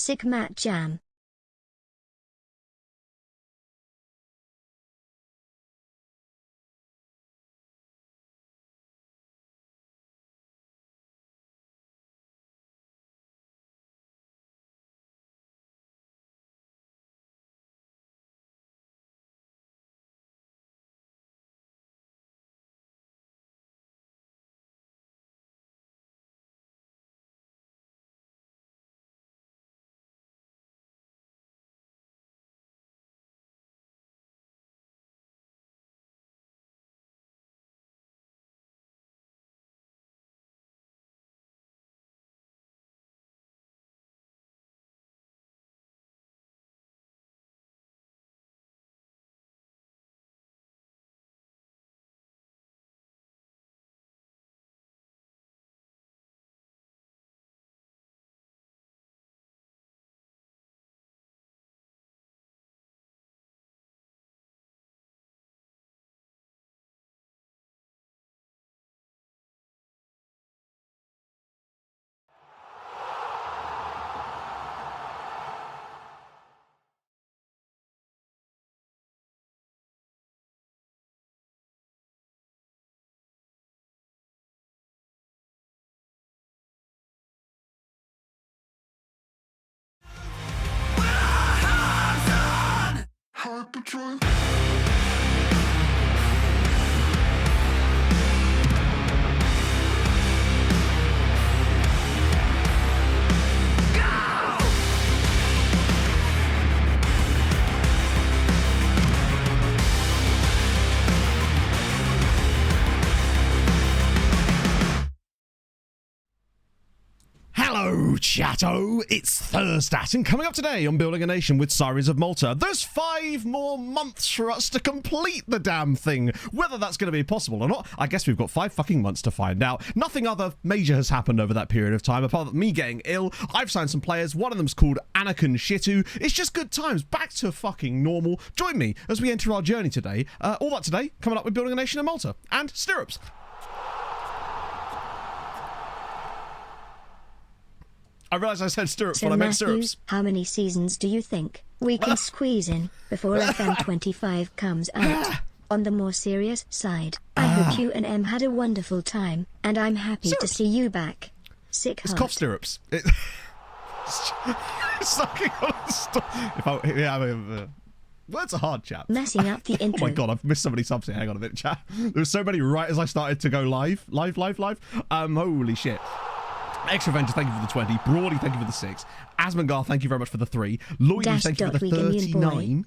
Sick Matt Jam. Patrol. Hello, chatto! It's Thursday, and coming up today on Building a Nation with Sirens of Malta, there's 5 more months for us to complete the damn thing. Whether that's going to be possible or not, I guess we've got 5 fucking months to find out. Nothing other major has happened over that period of time, apart from me getting ill. I've signed some players, one of them's called Anakin Shitu. It's just good times, back to fucking normal. Join me as we enter our journey today. All that today, coming up with Building a Nation in Malta, and Stirrups. I realised I said stirrups when I meant stirrups. How many seasons do you think we can squeeze in before FM25 comes out? On the more serious side, I hope you and M had a wonderful time, and I'm happy to see you back. Sick heart. It's cough stirrups. Sucking on the words are hard, chat. Messing up the intro. Oh my god, I've missed so many subs here. Hang on a minute, chat. There were so many right as I started to go live. Holy shit. Extra Venture, thank you for the 20. Broady, thank you for the 6. Asmongar, thank you very much for the 3. Lloyd, thank you for the 39.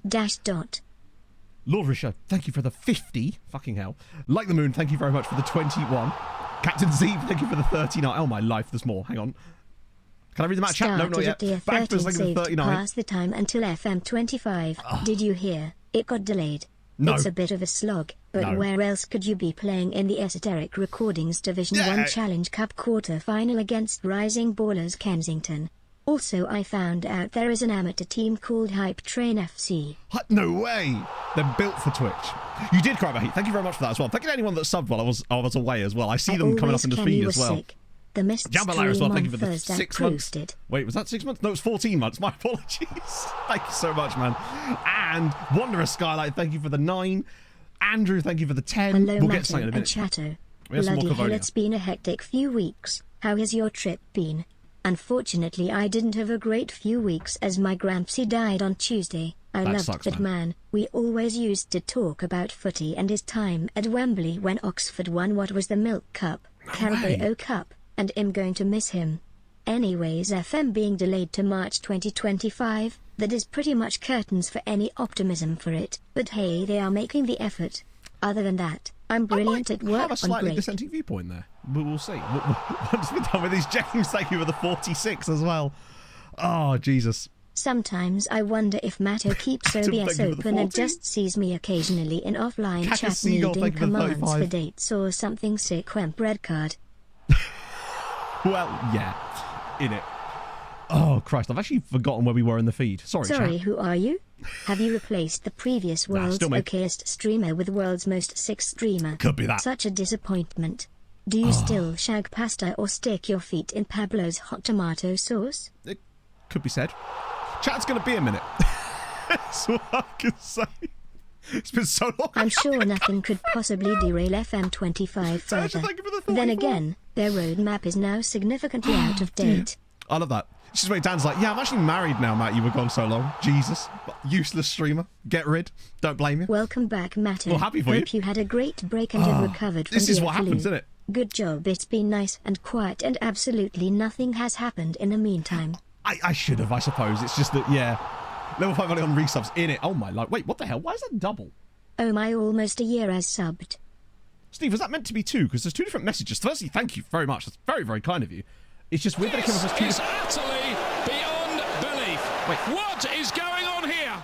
Lord Risha, thank you for the 50. Fucking hell. Like the Moon, thank you very much for the 21. Captain Z, thank you for the 39. Oh my life, there's more. Hang on. Can I read them out, chat? No, not yet. Backfist, thank you for the 39. Pass the time until FM25. Did you hear? It got delayed. No. It's a bit of a slog, but where else could you be playing in the Esoteric Recordings Division 1 Challenge Cup quarter-final against Rising Ballers Kensington? Also, I found out there is an amateur team called Hype Train FC. No way! They're built for Twitch. You did cry about heat. Thank you very much for that as well. Thank you to anyone that subbed while I was away as well. I see them coming up in the feed as well. Sick. The missed Jambalaya as well, thank you for the Thursday 6 months. Wait, was that 6 months? No, it's 14 months. My apologies. Thank you so much, man. And Wanderous Skylight, thank you for the 9. Andrew, thank you for the 10. Hello, we'll Matto get something in a minute. Chatto. We have some more Bloody hell, Cavonia. it's been a hectic few weeks. How has your trip been? Unfortunately, I didn't have a great few weeks as my Grampsy died on Tuesday. I loved it, man. We always used to talk about footy and his time at Wembley when Oxford won what was the Milk Cup, Carabao Cup, and I'm going to miss him. Anyways, FM being delayed to March 2025, that is pretty much curtains for any optimism for it, but hey, they are making the effort. Other than that, I'm brilliant at work on have a slightly break. dissenting viewpoint there. We'll see. Once we're done with these, James, thank you for the 46 as well. Oh, Jesus. Sometimes I wonder if Matto keeps OBS open and just sees me occasionally in offline chat needing commands for dates or something. Sick wemp red card. Well, yeah, in it. Oh, Christ, I've actually forgotten where we were in the feed. Sorry, chat. Who are you? Have you replaced the previous world's okayest streamer with world's most sick streamer? Could be that. Such a disappointment. Do you still shag pasta or stick your feet in Pablo's hot tomato sauce? could be said. Chat's going to be a minute. That's what I can say. It's been so long. I'm sure nothing could possibly derail FM25 further. Then again, their roadmap is now significantly out of date. I love that. This is where Dan's like, yeah, I'm actually married now, Matt. You were gone so long. Jesus. Useless streamer. Get rid. Don't blame you. Welcome back, Matt. Well, happy for you. Hope you had a great break and have recovered from This is what happens, isn't it? Good job. It's been nice and quiet and absolutely nothing has happened in the meantime. I should have, I suppose. It's just that, yeah. Level 5 only on resubs in it. Oh my life. Wait, what the hell? Why is that double? Oh my, almost a year as subbed. Steve, was that meant to be 2? Because there's 2 different messages. Firstly, thank you very much. That's very, very kind of you. It's just weird that it came across 2 This is utterly beyond belief. Wait. What is going on here?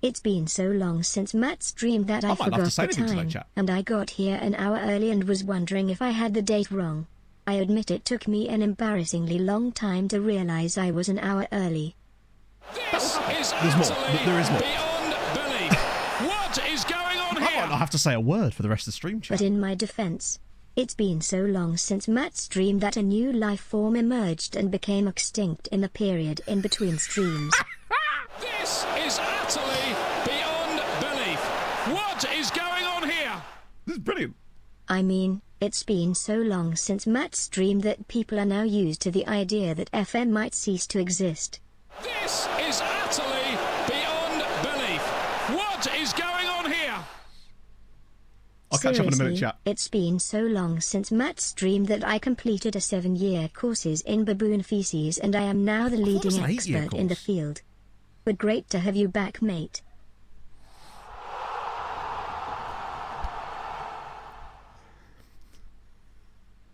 It's been so long since Matt streamed that I might love forgot to say the anything to that time, chat. and I got here an hour early and was wondering if I had the date wrong. I admit it took me an embarrassingly long time to realize I was an hour early. This is There's more. utterly There is more. beyond belief. What is going on I might here? not have to say a word for the rest of the stream chat. But in my defense, it's been so long since Matt streamed that a new life form emerged and became extinct in the period in between streams. This is utterly beyond belief. What is going on here? This is brilliant. I mean, it's been so long since Matt streamed that people are now used to the idea that FM might cease to exist. This is utterly beyond belief. What is going on here? I'll catch up in a minute, Seriously, chat. it's been so long since Matt streamed that I completed a 7-year courses in baboon feces and I am now the it was leading an 8-year expert in the course. field. But great to have you back, mate.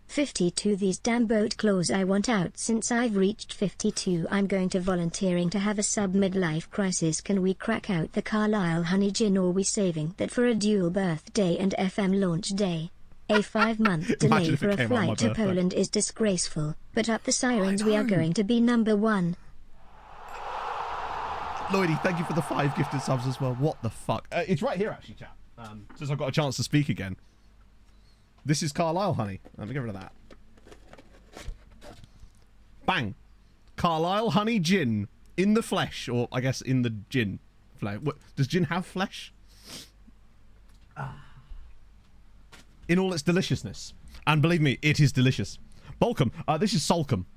"52 These damn boat claws I want out. Since I've reached 52 I'm going to volunteering to have a sub midlife crisis. Can we crack out the Carlisle honey gin or we saving that for a dual birthday and FM launch day? A 5-month delay Imagine if for it a came out on my flight to birthday. Poland is disgraceful, but up the Sirens we are going to be number 1. Lloydie, thank you for the 5 gifted subs as well. What the fuck? It's right here, actually, chat. Since I've got a chance to speak again. This is Carlisle honey. Let me get rid of that. Bang. Carlisle honey gin. In the flesh. Or, I guess, in the gin. What, does gin have flesh? In all its deliciousness. And believe me, it is delicious. Balcom. This is Solcombe.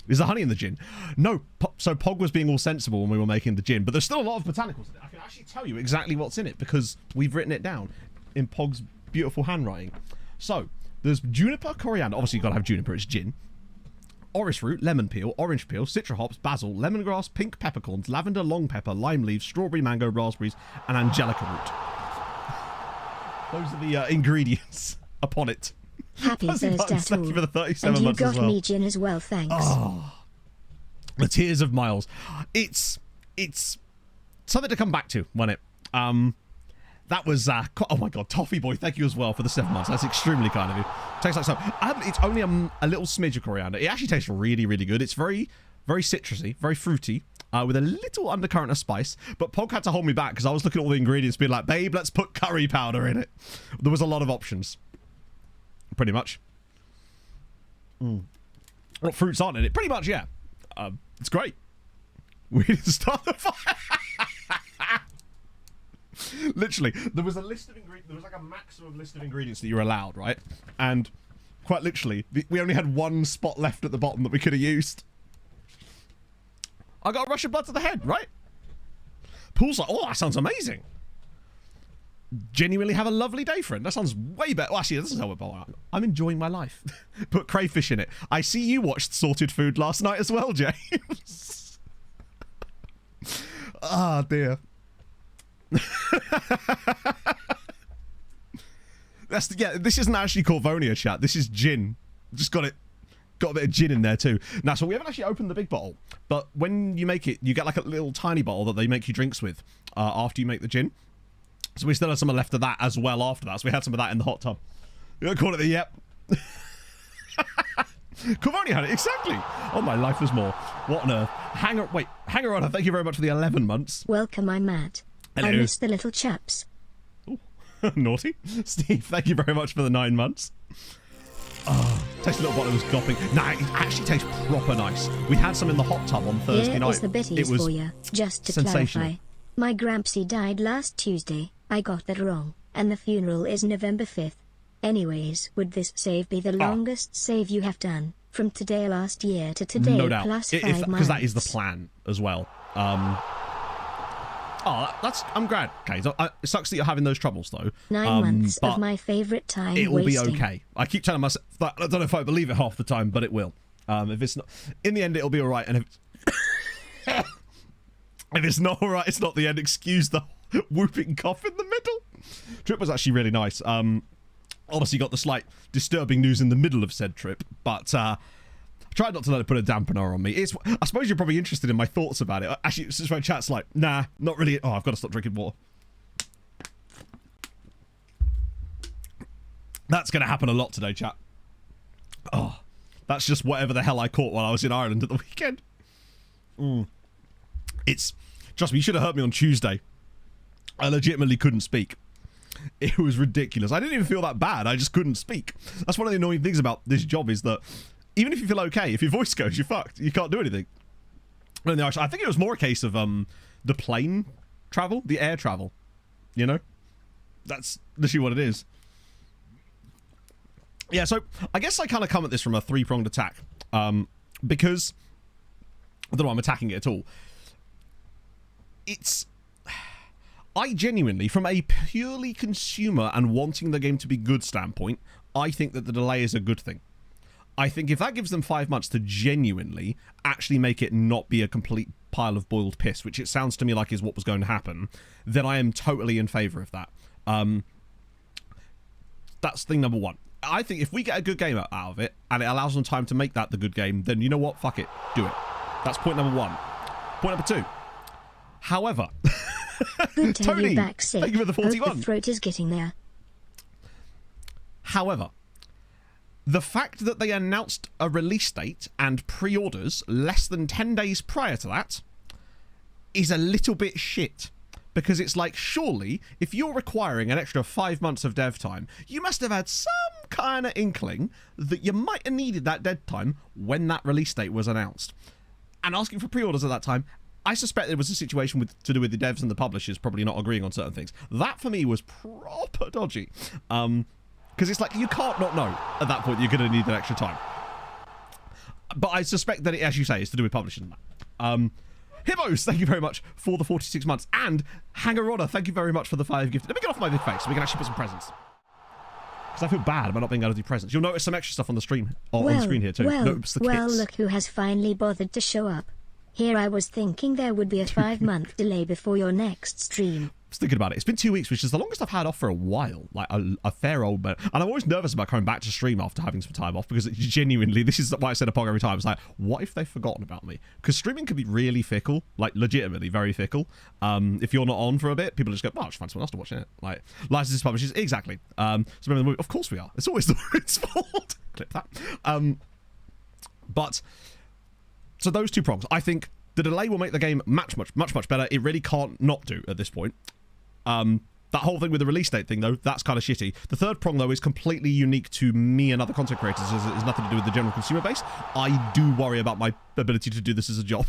Is there honey in the gin? No. So Pog was being all sensible when we were making the gin, but there's still a lot of botanicals in it. I can actually tell you exactly what's in it because we've written it down in Pog's beautiful handwriting. So there's juniper, coriander. Obviously you've got to have juniper. It's gin. Orris root, lemon peel, orange peel, citra hops, basil, lemongrass, pink peppercorns, lavender, long pepper, lime leaves, strawberry, mango, raspberries, and angelica root. Those are the ingredients upon it. Happy Fuzzy Thursday Buttons, at all. thank you for the 37 And you months as got well. me gin as well, thanks. The tears of Miles. It's something to come back to, wasn't it? That was oh my god, Toffee Boy, thank you as well for the 7 months. That's extremely kind of you. Tastes like so. It's only a little smidge of coriander. It actually tastes really, really good. It's very, very citrusy, very fruity, with a little undercurrent of spice. But Pog had to hold me back because I was looking at all the ingredients, being like, "Babe, let's put curry powder in it." There was a lot of options, pretty much. What fruits aren't in it? Pretty much, yeah. It's great. We need to start the fire. Literally, there was a list of ingredients. There was like a maximum list of ingredients that you're allowed, right? And quite literally, we only had one spot left at the bottom that we could have used. I got a rush of blood to the head, right? Paul's like, oh, that sounds amazing. Genuinely have a lovely day, friend. That sounds way better. Well, actually, this is how I'm enjoying my life. Put crayfish in it. I see you watched Sorted Food last night as well, James. Ah, dear. This isn't actually Corvonia, chat. This is gin. Just got a bit of gin in there too. Now, so we haven't actually opened the big bottle, but when you make it, you get like a little tiny bottle that they make you drinks with after you make the gin. So we still had some left of that as well after that. So we had some of that in the hot tub. You don't call it the yep. Corvonia had it, exactly. Oh, my life is more. What on earth? Hanger on. Thank you very much for the 11 months. Welcome, I'm Matt. Hello. I miss the little chaps. Naughty. Steve, thank you very much for the 9 months. Oh. Tastes a little bottle was gulping. Nah, it actually tastes proper nice. We had some in the hot tub on Thursday night. Here's the bitties for you. Just to clarify, my Grampsy died last Tuesday. I got that wrong, and the funeral is November 5th. Anyways, would this save be the longest save you have done? From today last year to today, no doubt. plus 5 months. Because that is the plan as well. I'm glad. Okay, so, it sucks that you're having those troubles though. 9 months of my favourite time. It will be okay. I keep telling myself that. I don't know if I believe it half the time, but it will. If it's not, in the end, it'll be all right. And if it's not all right, it's not the end. Excuse the whooping cough in the middle. Trip was actually really nice. Obviously got the slight disturbing news in the middle of said trip, but tried not to let it put a dampener on me. I suppose you're probably interested in my thoughts about it. Actually, since my chat's like, nah, not really. Oh, I've got to stop drinking water. That's going to happen a lot today, chat. Oh, that's just whatever the hell I caught while I was in Ireland at the weekend. Trust me, you should have heard me on Tuesday. I legitimately couldn't speak. It was ridiculous. I didn't even feel that bad. I just couldn't speak. That's one of the annoying things about this job is that even if you feel okay, if your voice goes, you're fucked. You can't do anything. I think it was more a case of the plane travel, the air travel. You know? That's literally what it is. Yeah, so I guess I kind of come at this from a three-pronged attack. Because I don't know I'm attacking it at all. I genuinely, from a purely consumer and wanting the game to be good standpoint, I think that the delay is a good thing. I think if that gives them 5 months to genuinely actually make it not be a complete pile of boiled piss, which it sounds to me like is what was going to happen, then I am totally in favour of that. That's thing number one. I think if we get a good game out of it, and it allows them time to make that the good game, then you know what? Fuck it. Do it. That's point number one. Point number two. However... Good to Tony, have you back safe. thank you for the 41. Hope the throat is getting there. However, the fact that they announced a release date and pre-orders less than 10 days prior to that is a little bit shit. Because it's like, surely, if you're requiring an extra 5 months of dev time, you must have had some kind of inkling that you might have needed that dev time when that release date was announced. And asking for pre-orders at that time, I suspect there was a situation to do with the devs and the publishers probably not agreeing on certain things. That, for me, was proper dodgy. Because it's like, you can't not know at that point you're going to need that extra time. But I suspect that it, as you say, is to do with publishing. Hibbos, thank you very much for the 46 months. And Hangarona, thank you very much for the 5 gifted. Let me get off my big face so we can actually put some presents. Because I feel bad about not being able to do presents. You'll notice some extra stuff on the stream, on the screen here too. Notice the kits. Look who has finally bothered to show up. Here I was thinking there would be a 5-month delay before your next stream. I was thinking about it. It's been 2 weeks, which is the longest I've had off for a while. Like a fair old bit. And I'm always nervous about coming back to stream after having some time off because it genuinely, this is why I said a pog every time. It's like, what if they've forgotten about me? Because streaming can be really fickle, like legitimately very fickle. If you're not on for a bit, people just go, well, I'll just find someone else to watch it. Like, licenses publishers, exactly. So remember the movie? Of course we are. It's always the movie's fault. Clip that. But, so those 2 prongs, I think the delay will make the game much better. It really can't not do at this point. That whole thing with the release date thing, though, that's kind of shitty. The third prong, though, is completely unique to me and other content creators. It has nothing to do with the general consumer base. I do worry about my ability to do this as a job.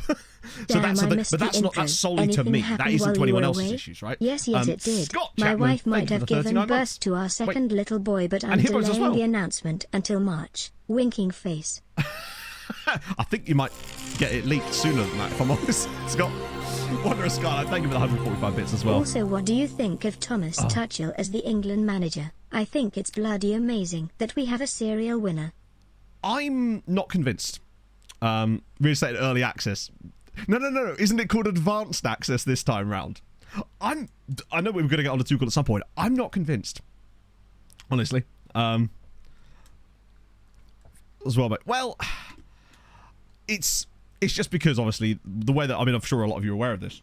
So that's the thing. But that's solely to me. That isn't to anyone else's issues, right? Yes, it did. Scott My Chapman, wife might have given birth months. to our second little boy, but I'm And Hibbos as delaying well. the announcement until March. Winking face. I think you might get it leaked sooner than that, if I'm honest. Scott. Wanderous Scarlet, thank you for the 145 bits as well. Also, what do you think of Thomas Tuchel as the England manager? I think it's bloody amazing that we have a serial winner. I'm not convinced. Reinstated early access. No. Isn't it called advanced access this time round? I know we were going to get on to Tuchel at some point. I'm not convinced. Honestly. As well, but, well, it's just because, obviously, the way that, I mean, I'm sure a lot of you are aware of this.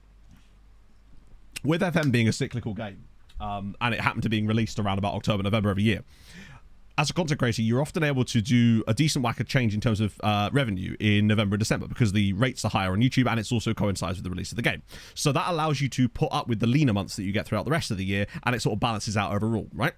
With FM being a cyclical game, and it happened to being released around about October, November every year, as a content creator, you're often able to do a decent whack of change in terms of revenue in November and December because the rates are higher on YouTube and it's also coincides with the release of the game. So that allows you to put up with the leaner months that you get throughout the rest of the year and it sort of balances out overall, right?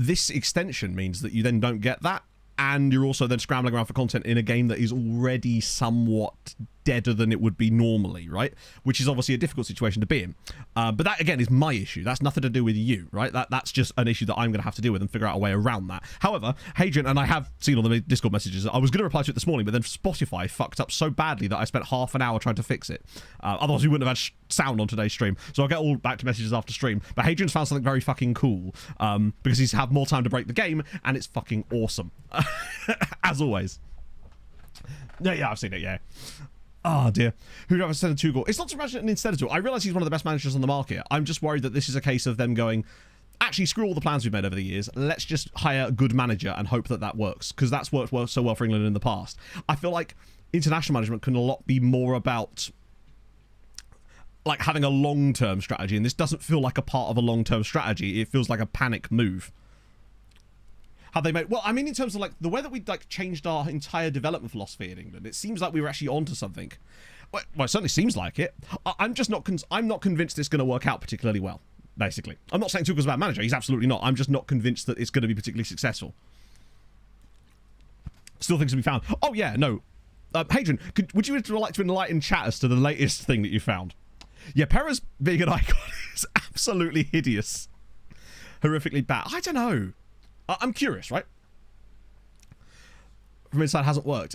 this extension means that you then don't get that, and you're also then scrambling around for content in a game that is already somewhat deader than it would be normally, right? Which is obviously a difficult situation to be in. But that, again, is my issue. That's nothing to do with you, right? That's just an issue that I'm going to have to deal with and figure out a way around that. However, Hadrian, and I have seen all the Discord messages, I was going to reply to it this morning, but then Spotify fucked up so badly that I spent half an hour trying to fix it. Otherwise, we wouldn't have had sound on today's stream. So I'll get all back to messages after stream. But Hadrian's found something very fucking cool, because he's had more time to break the game, and it's fucking awesome. As always. Yeah, I've seen it, yeah. Oh dear. Who'd have instead of Tuchel? It's not so much instead of Tuchel. I realise he's one of the best managers on the market. I'm just worried that this is a case of them going, actually, screw all the plans we've made over the years. Let's just hire a good manager and hope that that works, because that's worked so well for England in the past. I feel like international management can a lot be more about like having a long-term strategy, and this doesn't feel like a part of a long-term strategy. It feels like a panic move. How they made, well, I mean, in terms of like the way that we like changed our entire development philosophy in England, it seems like we were actually onto something. Well, it certainly seems like it. I'm just not. I'm not convinced it's going to work out particularly well. Basically, I'm not saying Tuchel's a bad manager. He's absolutely not. I'm just not convinced that it's going to be particularly successful. Still things to be found. Oh yeah, no. Hadrian, would you like to enlighten chat as to the latest thing that you found? Yeah, Perez being an icon is absolutely hideous, horrifically bad. I don't know. I'm curious, right? From inside hasn't worked.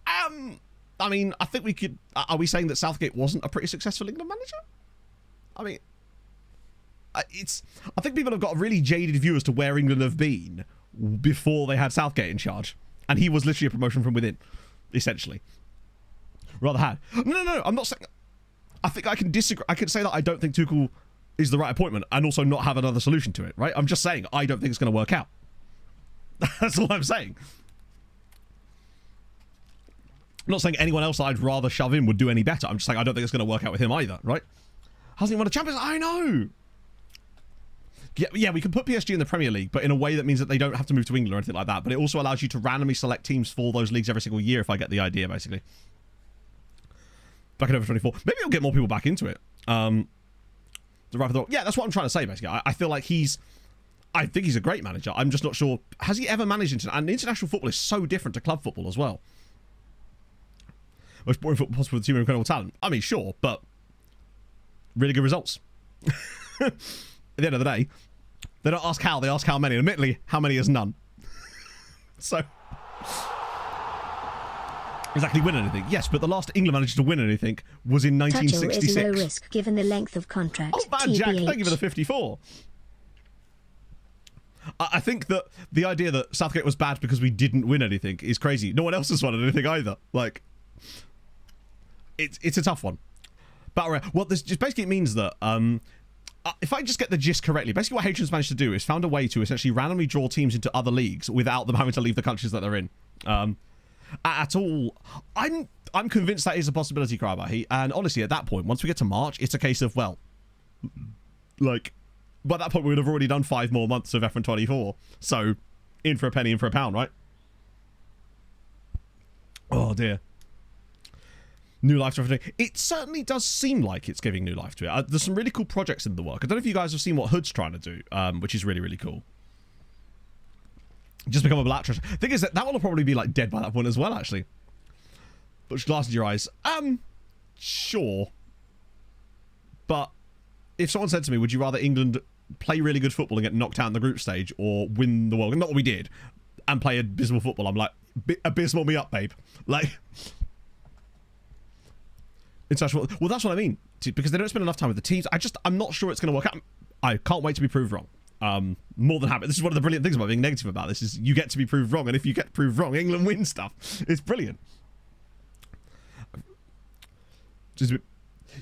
I mean, I think we could... Are we saying that Southgate wasn't a pretty successful England manager? I mean, I think people have got a really jaded view as to where England have been before they had Southgate in charge. And he was literally a promotion from within, essentially. Rather had. No, I'm not saying... I think I can disagree. I can say that I don't think Tuchel is the right appointment and also not have another solution to it, right? I'm just saying I don't think it's going to work out. That's all I'm saying. I'm not saying anyone else that I'd rather shove in would do any better. I'm just saying I don't think it's going to work out with him either, right? Hasn't he won a Champions? I know. Yeah, we can put PSG in the Premier League, but in a way that means that they don't have to move to England or anything like that. But it also allows you to randomly select teams for those leagues every single year, if I get the idea, basically. Back in over 24. Maybe it'll get more people back into it. Yeah, that's what I'm trying to say, basically. I feel like I think he's a great manager. I'm just not sure. Has he ever managed and international football is so different to club football as well. Most boring football possible with a team of incredible talent. I mean, sure, but really good results. At the end of the day, they don't ask how, they ask how many. And admittedly, how many is none. So, exactly win anything. Yes, but the last England manager to win anything was in 1966. Tacho is low risk given the length of contract. Oh, man, Jack, thank you for the 54. I think that the idea that Southgate was bad because we didn't win anything is crazy. No one else has won anything either. Like, it's a tough one. But well, this just basically means that if I just get the gist correctly, basically what Hadrian's managed to do is found a way to essentially randomly draw teams into other leagues without them having to leave the countries that they're in. At all, I'm convinced that is a possibility, Crybahy. And honestly, at that point, once we get to March, it's a case of, well, like, by that point we would have already done 5 more months of F124. So, in for a penny, in for a pound, right? Oh dear. New life to everything. It certainly does seem like it's giving new life to it. There's some really cool projects in the work. I don't know if you guys have seen what Hood's trying to do, which is really, really cool. Just become a black trash. Thing is that will probably be like dead by that point as well, actually. But glass in your eyes. Sure. But if someone said to me, would you rather England play really good football and get knocked out in the group stage or win the world? Not what we did. And play abysmal football. I'm like, abysmal me up, babe. Like, international. Well, that's what I mean. Because they don't spend enough time with the teams. I'm not sure it's going to work out. I can't wait to be proved wrong. More than happy. This is one of the brilliant things about being negative about this is you get to be proved wrong, and if you get proved wrong, England wins stuff. It's brilliant.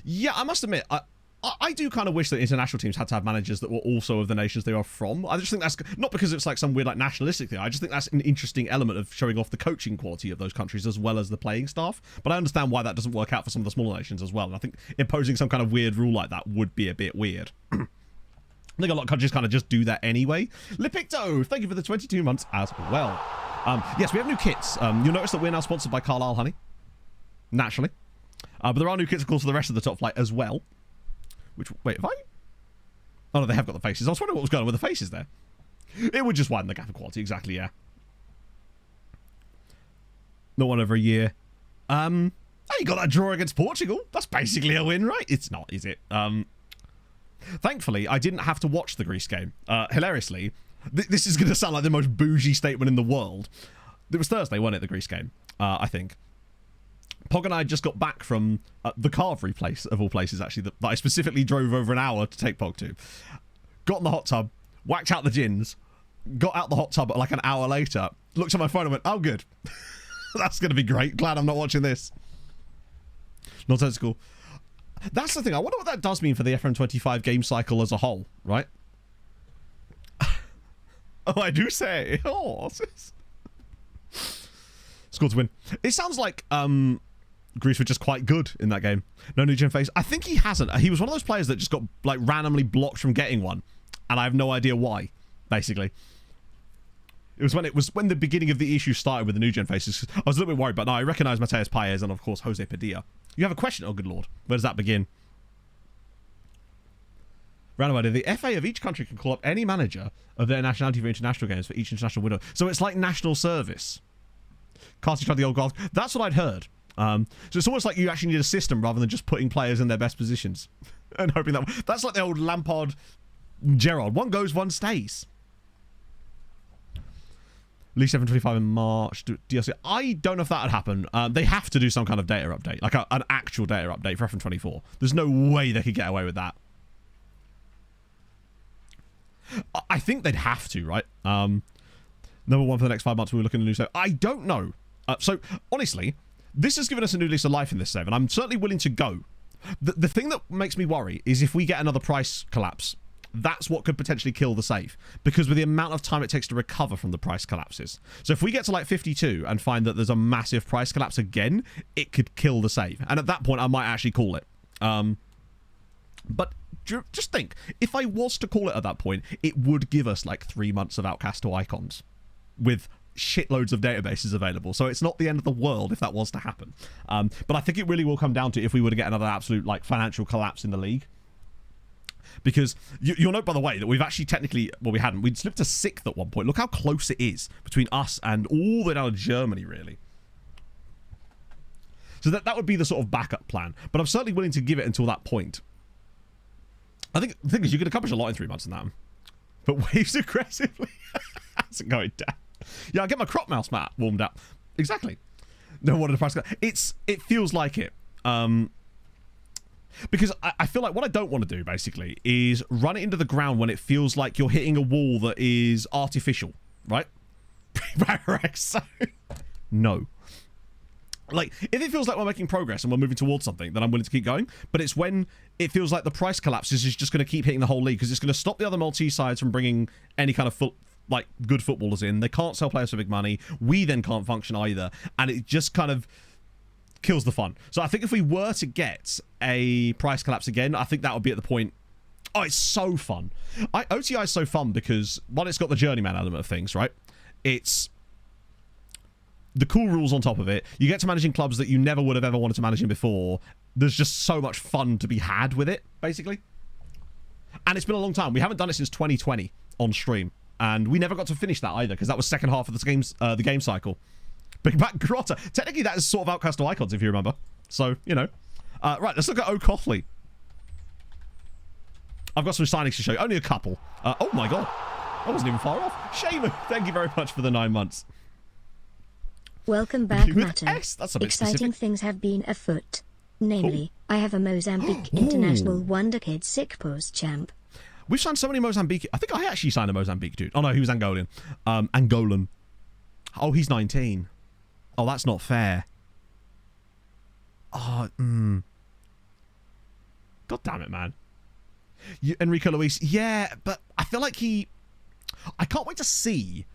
Yeah, I must admit, I do kind of wish that international teams had to have managers that were also of the nations they are from. I just think that's not because it's like some weird like nationalistic thing. I just think that's an interesting element of showing off the coaching quality of those countries as well as the playing staff. But I understand why that doesn't work out for some of the smaller nations as well. And I think imposing some kind of weird rule like that would be a bit weird. I think a lot of countries kind of just do that anyway. Lipicto, thank you for the 22 months as well. Yes, we have new kits. You'll notice that we're now sponsored by Carlisle Honey. Naturally. But there are new kits, of course, for the rest of the top flight as well. Which, wait, have I? Oh, no, they have got the faces. I was wondering what was going on with the faces there. It would just widen the gap of quality, exactly, yeah. Not one over a year. Oh, you got that draw against Portugal. That's basically a win, right? It's not, is it? Thankfully, I didn't have to watch the Greece game. Hilariously, this is going to sound like the most bougie statement in the world. It was Thursday, wasn't it, the Greece game? I think. Pog and I just got back from the Carvery place, of all places, actually, that I specifically drove over an hour to take Pog to. Got in the hot tub, whacked out the gins, got out the hot tub like an hour later, looked at my phone and went, oh, good. That's going to be great. Glad I'm not watching this. Nonsensical. That's the thing. I wonder what that does mean for the FM25 game cycle as a whole, right? Oh, I do say. Oh, score to win. It sounds like Greece were just quite good in that game. No new gen face. I think he hasn't. He was one of those players that just got like randomly blocked from getting one, and I have no idea why. Basically, it was when the beginning of the issue started with the new gen faces. I was a little bit worried, but no, I recognise Mateus Paez and of course Jose Padilla. You have a question? Oh, good lord. Where does that begin? Roundabout, the FA of each country can call up any manager of their nationality for international games for each international window. So it's like national service. Casting tried the old golf. That's what I'd heard. So it's almost like you actually need a system rather than just putting players in their best positions and hoping that's like the old Lampard Gerrard. One goes, one stays. Least 725 in March. DLC. I don't know if that would happen. They have to do some kind of data update, like an actual data update for FM24. There's no way they could get away with that. I think they'd have to, right? Number one for the next 5 months, we were looking at a new save. I don't know. So, honestly, this has given us a new lease of life in this save, and I'm certainly willing to go. The thing that makes me worry is if we get another price collapse, that's what could potentially kill the save, because with the amount of time it takes to recover from the price collapses. So if we get to like 52 and find that there's a massive price collapse again, it could kill the save. And at that point, I might actually call it. But just think, if I was to call it at that point, it would give us like 3 months of Outcast to Icons with shitloads of databases available. So it's not the end of the world if that was to happen. But I think it really will come down to if we were to get another absolute like financial collapse in the league. Because you'll note, by the way, that we've actually technically, well, we hadn't. We'd slipped to 6th at one point. Look how close it is between us and all the way down to Germany, really. So that would be the sort of backup plan. But I'm certainly willing to give it until that point. I think the thing is, you can accomplish a lot in 3 months in that. But waves aggressively. How's it going down? Yeah, I'll get my crop mouse mat warmed up. Exactly. No wonder the price got. It feels like it. Because I feel like what I don't want to do, basically, is run it into the ground when it feels like you're hitting a wall that is artificial, right? So, no. Like, if it feels like we're making progress and we're moving towards something, then I'm willing to keep going. But it's when it feels like the price collapses is just going to keep hitting the whole league, because it's going to stop the other Maltese sides from bringing any kind of good footballers in. They can't sell players for big money. We then can't function either. And it just kind of kills the fun. So I think if we were to get a price collapse again, I think that would be at the point. Oh, it's so fun. OTI is so fun because, one, it's got the journeyman element of things, right? It's the cool rules on top of it. You get to managing clubs that you never would have ever wanted to manage in before. There's just so much fun to be had with it, basically. And it's been a long time. We haven't done it since 2020 on stream. And we never got to finish that either, because that was second half of the game cycle. Big back Grotta. Technically, that is sort of Outcast to Icons, if you remember. So, you know. Right, let's look at O'Cothley. I've got some signings to show you. Only a couple. Oh, my God. I wasn't even far off. Shaman, thank you very much for the 9 months. Welcome back, Matto. That's a bit Exciting specific. things have been afoot. Namely, I have a Mozambique International Wonder Kid Sick Pose champ. We've signed so many Mozambique. I think I actually signed a Mozambique dude. Oh, no, he was Angolan. Angolan. Oh, he's 19. Oh, that's not fair. Oh, God damn it, man. Enrico Luis. Yeah, but I feel like I can't wait to see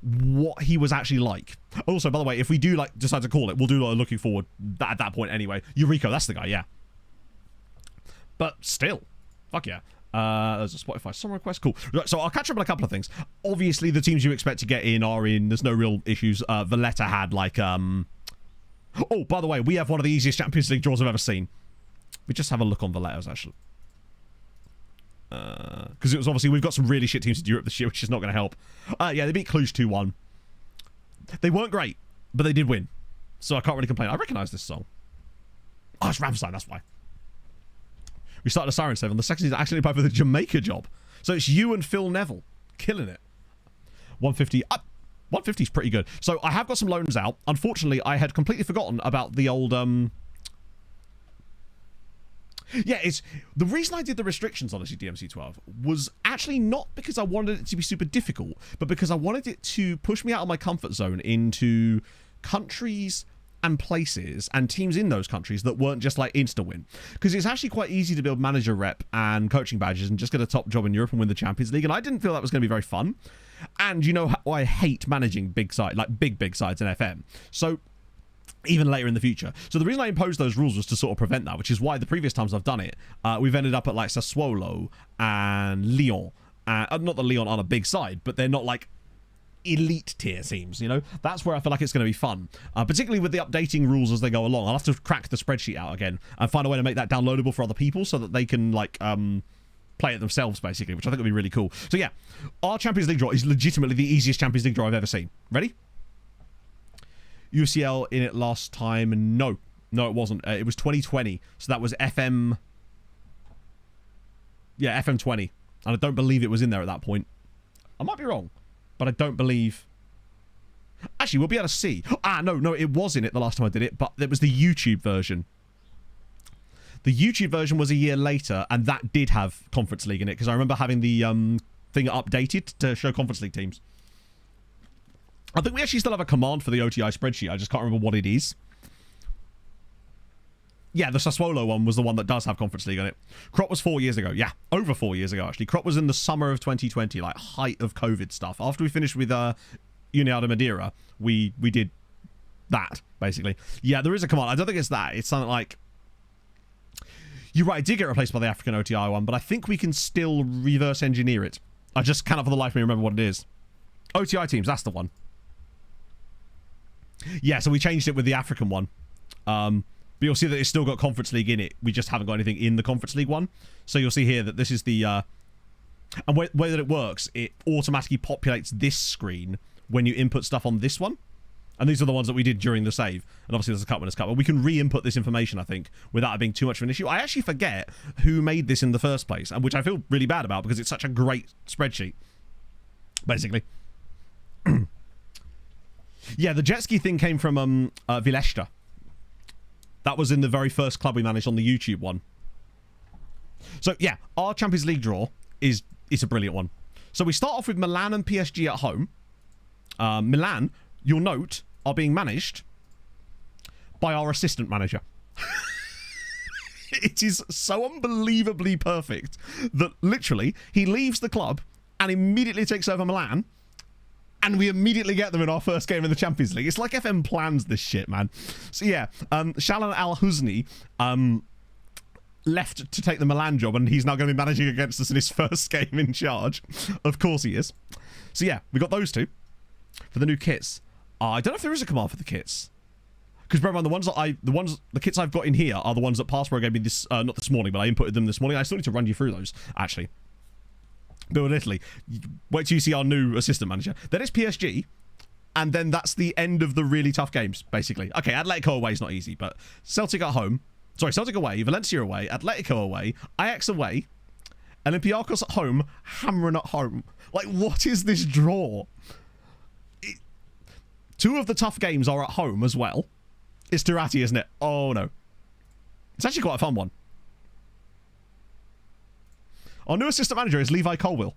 what he was actually like. Also, by the way, if we do decide to call it, we'll do looking forward at that point anyway. Eureka, that's the guy, yeah. But still, fuck yeah. There's a Spotify song request. Cool. So I'll catch up on a couple of things. Obviously, the teams you expect to get in are in. There's no real issues. Valletta had Oh, by the way, we have one of the easiest Champions League draws I've ever seen. We just have a look on Valletta's, actually. Because it was obviously, we've got some really shit teams in Europe this year, which is not going to help. Yeah, they beat Cluj 2-1. They weren't great, but they did win. So I can't really complain. I recognise this song. Oh, it's Rammstein, that's why. We started a Sirens 7 on the second season. I actually applied for the Jamaica job. So it's you and Phil Neville. Killing it. 150. 150 is pretty good. So I have got some loans out. Unfortunately, I had completely forgotten about the old... Yeah, it's the reason I did the restrictions on DMC12 was actually not because I wanted it to be super difficult, but because I wanted it to push me out of my comfort zone into countries and places and teams in those countries that weren't just like insta-win. Because it's actually quite easy to build manager rep and coaching badges and just get a top job in Europe and win the Champions League, and I didn't feel that was going to be very fun. And you know how I hate managing big sides, like big sides in FM. So even later in the future. So the reason I imposed those rules was to sort of prevent that, which is why the previous times I've done it, we've ended up at like Sassuolo and Lyon. Not that Lyon aren't a big side, but they're not like elite tier teams, you know? That's where I feel like it's going to be fun. Particularly with the updating rules as they go along. I'll have to crack the spreadsheet out again and find a way to make that downloadable for other people so that they can like play it themselves, basically, which I think would be really cool. So yeah, our Champions League draw is legitimately the easiest Champions League draw I've ever seen. Ready? UCL in it last time. No, it wasn't. It was 2020. So that was FM. Yeah, FM 20. And I don't believe it was in there at that point. I might be wrong, but I don't believe. Actually, we'll be able to see. No, it was in it the last time I did it, but it was the YouTube version. The YouTube version was a year later, and that did have Conference League in it, because I remember having the thing updated to show Conference League teams. I think we actually still have a command for the OTI spreadsheet. I just can't remember what it is. Yeah, the Sassuolo one was the one that does have Conference League on it. Crop was 4 years ago. Yeah, over 4 years ago, actually. Crop was in the summer of 2020, like height of COVID stuff. After we finished with Uniada Madeira, we did that, basically. Yeah, there is a command. I don't think it's that. It's something like... You're right, it did get replaced by the African OTI one, but I think we can still reverse engineer it. I just cannot for the life of me remember what it is. OTI teams, that's the one. Yeah, so we changed it with the African one. But you'll see that it's still got Conference League in it. We just haven't got anything in the Conference League one. So you'll see here that this is the... and way that it works, it automatically populates this screen when you input stuff on this one. And these are the ones that we did during the save. And obviously there's a cut when it's cut. But we can re-input this information, I think, without it being too much of an issue. I actually forget who made this in the first place, and which I feel really bad about because it's such a great spreadsheet, basically. Yeah, the jet ski thing came from Vilesta. That was in the very first club we managed on the YouTube one. So yeah, our Champions League draw is a brilliant one. So we start off with Milan and PSG at home. Milan, you'll note, are being managed by our assistant manager. It is so unbelievably perfect that literally he leaves the club and immediately takes over Milan. And we immediately get them in our first game in the Champions League. It's like FM plans this shit, man. So yeah, Shalan Al-Husni left to take the Milan job, and he's now going to be managing against us in his first game in charge. Of course he is. So yeah, we got those two. For the new kits, I don't know if there is a command for the kits. Because bear in mind, the kits I've got in here are the ones that Passpro gave me this, not this morning, but I inputted them this morning. I still need to run you through those, actually. Build Italy. Wait till you see our new assistant manager. Then it's PSG, and then that's the end of the really tough games, basically. Okay, Atletico away is not easy, but Celtic at home. Sorry, Celtic away, Valencia away, Atletico away, Ajax away, Olympiacos at home, Hamrun at home. Like, what is this draw? Two of the tough games are at home as well. It's Durati, isn't it? Oh, no. It's actually quite a fun one. Our new assistant manager is Levi Colwill.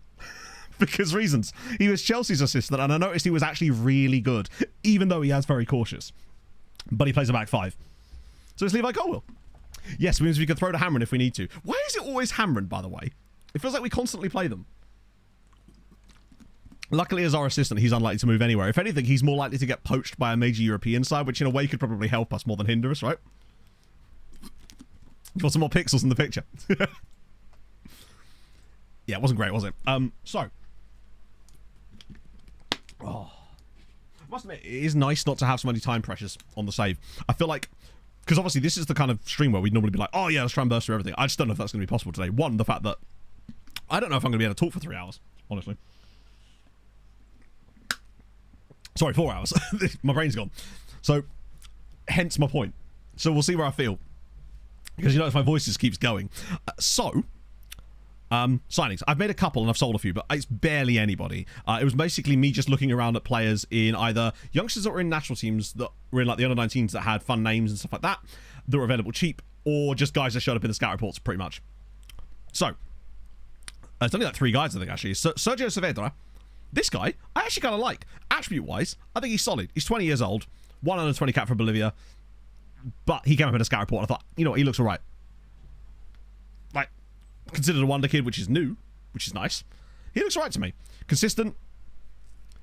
Because reasons. He was Chelsea's assistant, and I noticed he was actually really good, even though he is very cautious. But he plays a back five. So it's Levi Colwill. Yes, it means we can throw to Hamrun if we need to. Why is it always Hamrun, by the way? It feels like we constantly play them. Luckily, as our assistant, he's unlikely to move anywhere. If anything, he's more likely to get poached by a major European side, which in a way could probably help us more than hinder us, right? You want some more pixels in the picture? Yeah, it wasn't great, was it? So. Oh. I must admit, it is nice not to have so many time pressures on the save. I feel like, because obviously this is the kind of stream where we'd normally be like, oh yeah, let's try and burst through everything. I just don't know if that's going to be possible today. One, the fact that I don't know if I'm going to be able to talk for 3 hours, honestly. Sorry, 4 hours. My brain's gone. So, hence my point. So we'll see where I feel. Because you notice my voice just keeps going. Signings. I've made a couple and I've sold a few, but it's barely anybody. It was basically me just looking around at players in either youngsters that were in national teams that were in like the under-19s that had fun names and stuff like that were available cheap, or just guys that showed up in the scout reports pretty much. So, it's only like 3 guys, I think, actually. Sergio Saavedra. This guy, I actually kind of like. Attribute-wise, I think he's solid. He's 20 years old, 120 cap for Bolivia, but he came up in a scout report and I thought, you know what, he looks all right. Like, considered a wonder kid, which is new, which is nice. He looks all right to me. Consistent.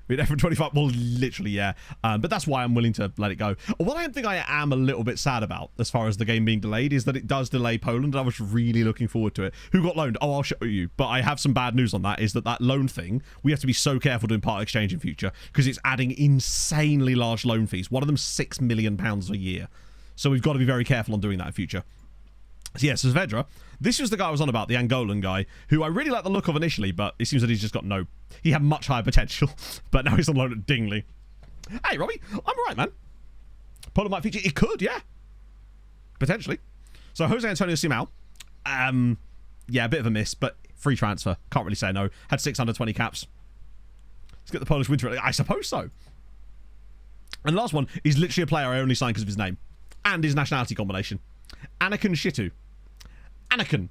With effort 25, well, literally, yeah. But that's why I'm willing to let it go. What I think I am a little bit sad about, as far as the game being delayed, is that it does delay Poland. I was really looking forward to it. Who got loaned? Oh, I'll show you. But I have some bad news on that, is that loan thing, we have to be so careful doing part exchange in future, because it's adding insanely large loan fees. One of them £6 million a year. So we've got to be very careful on doing that in future. So yeah, Saavedra, this was the guy I was on about, the Angolan guy, who I really like the look of initially, but it seems that he's just got no... He had much higher potential, but now he's on loan at Dingley. Hey, Robbie, I'm all right, man. Poland might feature... It could, yeah. Potentially. So, Jose Antonio Simão. Yeah, a bit of a miss, but free transfer. Can't really say no. Had 620 caps. Let's get the Polish winter... I suppose so. And the last one is literally a player I only signed because of his name. And his nationality combination. Anakin Shitu. Anakin.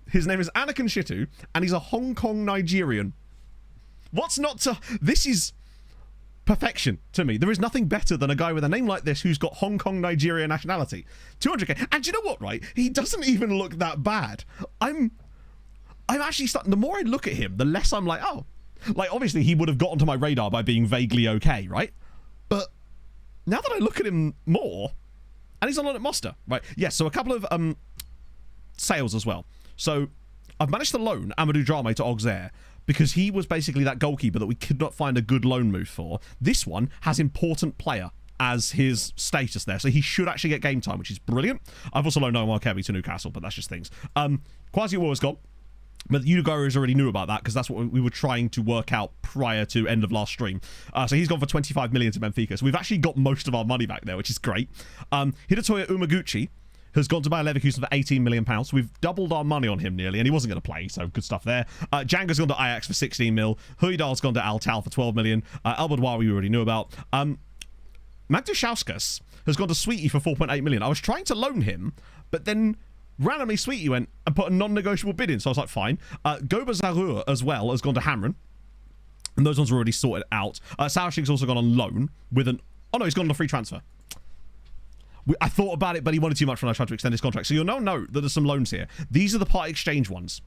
His name is Anakin Shitu, and he's a Hong Kong Nigerian. What's not to... This is perfection to me. There is nothing better than a guy with a name like this who's got Hong Kong Nigeria nationality. 200k. And you know what, right? He doesn't even look that bad. I'm actually starting... The more I look at him, the less I'm like, oh. Like, obviously, he would have got onto my radar by being vaguely okay, right? But now that I look at him more... And he's on loan at Mostar, right? Yes, so a couple of sales as well. So I've managed to loan Amadou Dramé to Auxerre because he was basically that goalkeeper that we could not find a good loan move for. This one has important player as his status there, so he should actually get game time, which is brilliant. I've also loaned Omar Kebby to Newcastle, but that's just things. Kwasi War has gone, but Udogorus already knew about that because that's what we were trying to work out prior to end of last stream. So he's gone for 25 million to Benfica, so we've actually got most of our money back there, which is great. Hidetoya Umaguchi has gone to Bayer Leverkusen for £18 million. So we've doubled our money on him nearly, and he wasn't going to play, so good stuff there. Django's gone to Ajax for 16 mil. Huydal's gone to Altal for 12 million. Albadwa we already knew about. Magdushauskas has gone to Sweetie for 4.8 million. I was trying to loan him, but then randomly Sweetie went and put a non-negotiable bid in, so I was like, fine. Goba Zarur as well has gone to Hamren, and those ones are already sorted out. Sarashik's also gone on loan with an... Oh no, he's gone on a free transfer. I thought about it, but he wanted too much when I tried to extend his contract. So you'll now know that there's some loans here. These are the part exchange ones.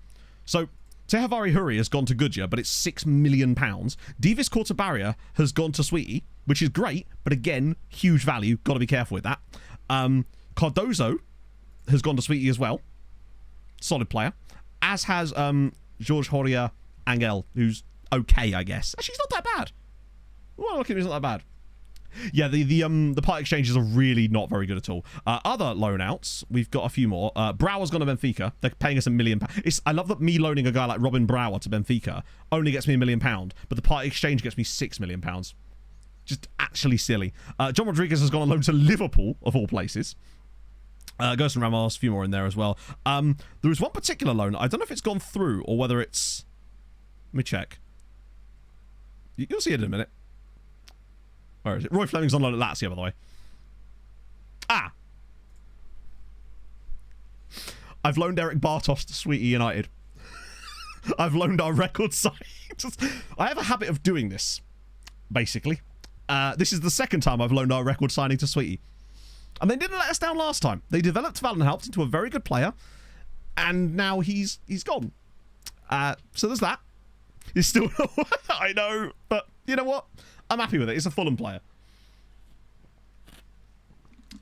So Tehavari Huri has gone to Goodyear, but it's £6 million. Divis Cortabaria has gone to Sweetie, which is great, but again, huge value. Got to be careful with that. Cardozo has gone to Sweetie as well. Solid player. As has George Horia Angel, who's okay, I guess. Actually, he's not that bad. Well, look at him, he's not that bad. Yeah, the part exchanges are really not very good at all. Other loan outs, we've got a few more. Brouwer's gone to Benfica. They're paying us £1 million. I love that me loaning a guy like Robin Brouwer to Benfica only gets me £1 million, but the part exchange gets me £6 million. Just actually silly. John Rodriguez has gone on loan to Liverpool, of all places. Gerson Ramos, a few more in there as well. There was one particular loan. I don't know if it's gone through or whether it's... Let me check. You'll see it in a minute. Where is it? Roy Fleming's on loan at Lazio, by the way. Ah! I've loaned Eric Bartos to Sweetie United. I've loaned our record sign. I have a habit of doing this, basically. This is the second time I've loaned our record signing to Sweetie. And they didn't let us down last time. They developed Valenhaupt into a very good player, and now he's gone. So there's that. He's still... I know, but you know what? I'm happy with it. It's a Fulham player.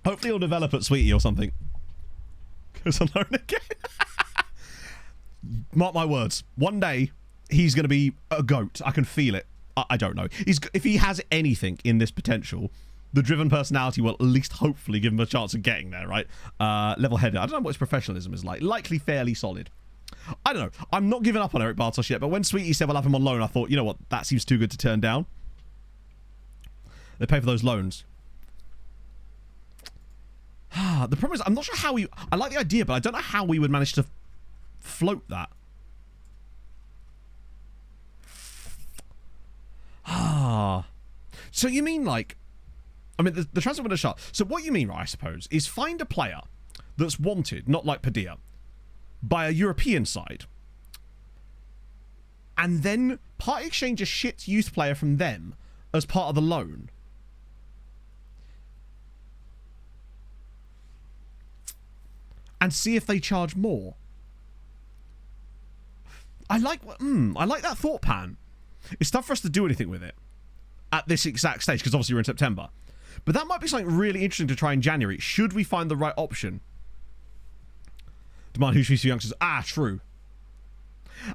Hopefully he'll develop at Sweetie or something. Goes on loan again. Mark my words. One day, he's going to be a goat. I can feel it. I don't know. If he has anything in this potential, the driven personality will at least hopefully give him a chance of getting there, right? Level-headed. I don't know what his professionalism is like. Likely fairly solid. I don't know. I'm not giving up on Eric Bartos yet, but when Sweetie said we'll have him on loan, I thought, you know what, that seems too good to turn down. They pay for those loans. The problem is, I'm not sure how we... I like the idea, but I don't know how we would manage to float that. So you mean, like... I mean, the transfer window shut. So what you mean, right, I suppose, is find a player that's wanted, not like Padilla, by a European side, and then part exchange a shit youth player from them as part of the loan. And see if they charge more. I like that thought pattern. It's tough for us to do anything with it at this exact stage, because obviously we're in September. But that might be something really interesting to try in January, should we find the right option. Demand huge fees for youngsters. Ah, true.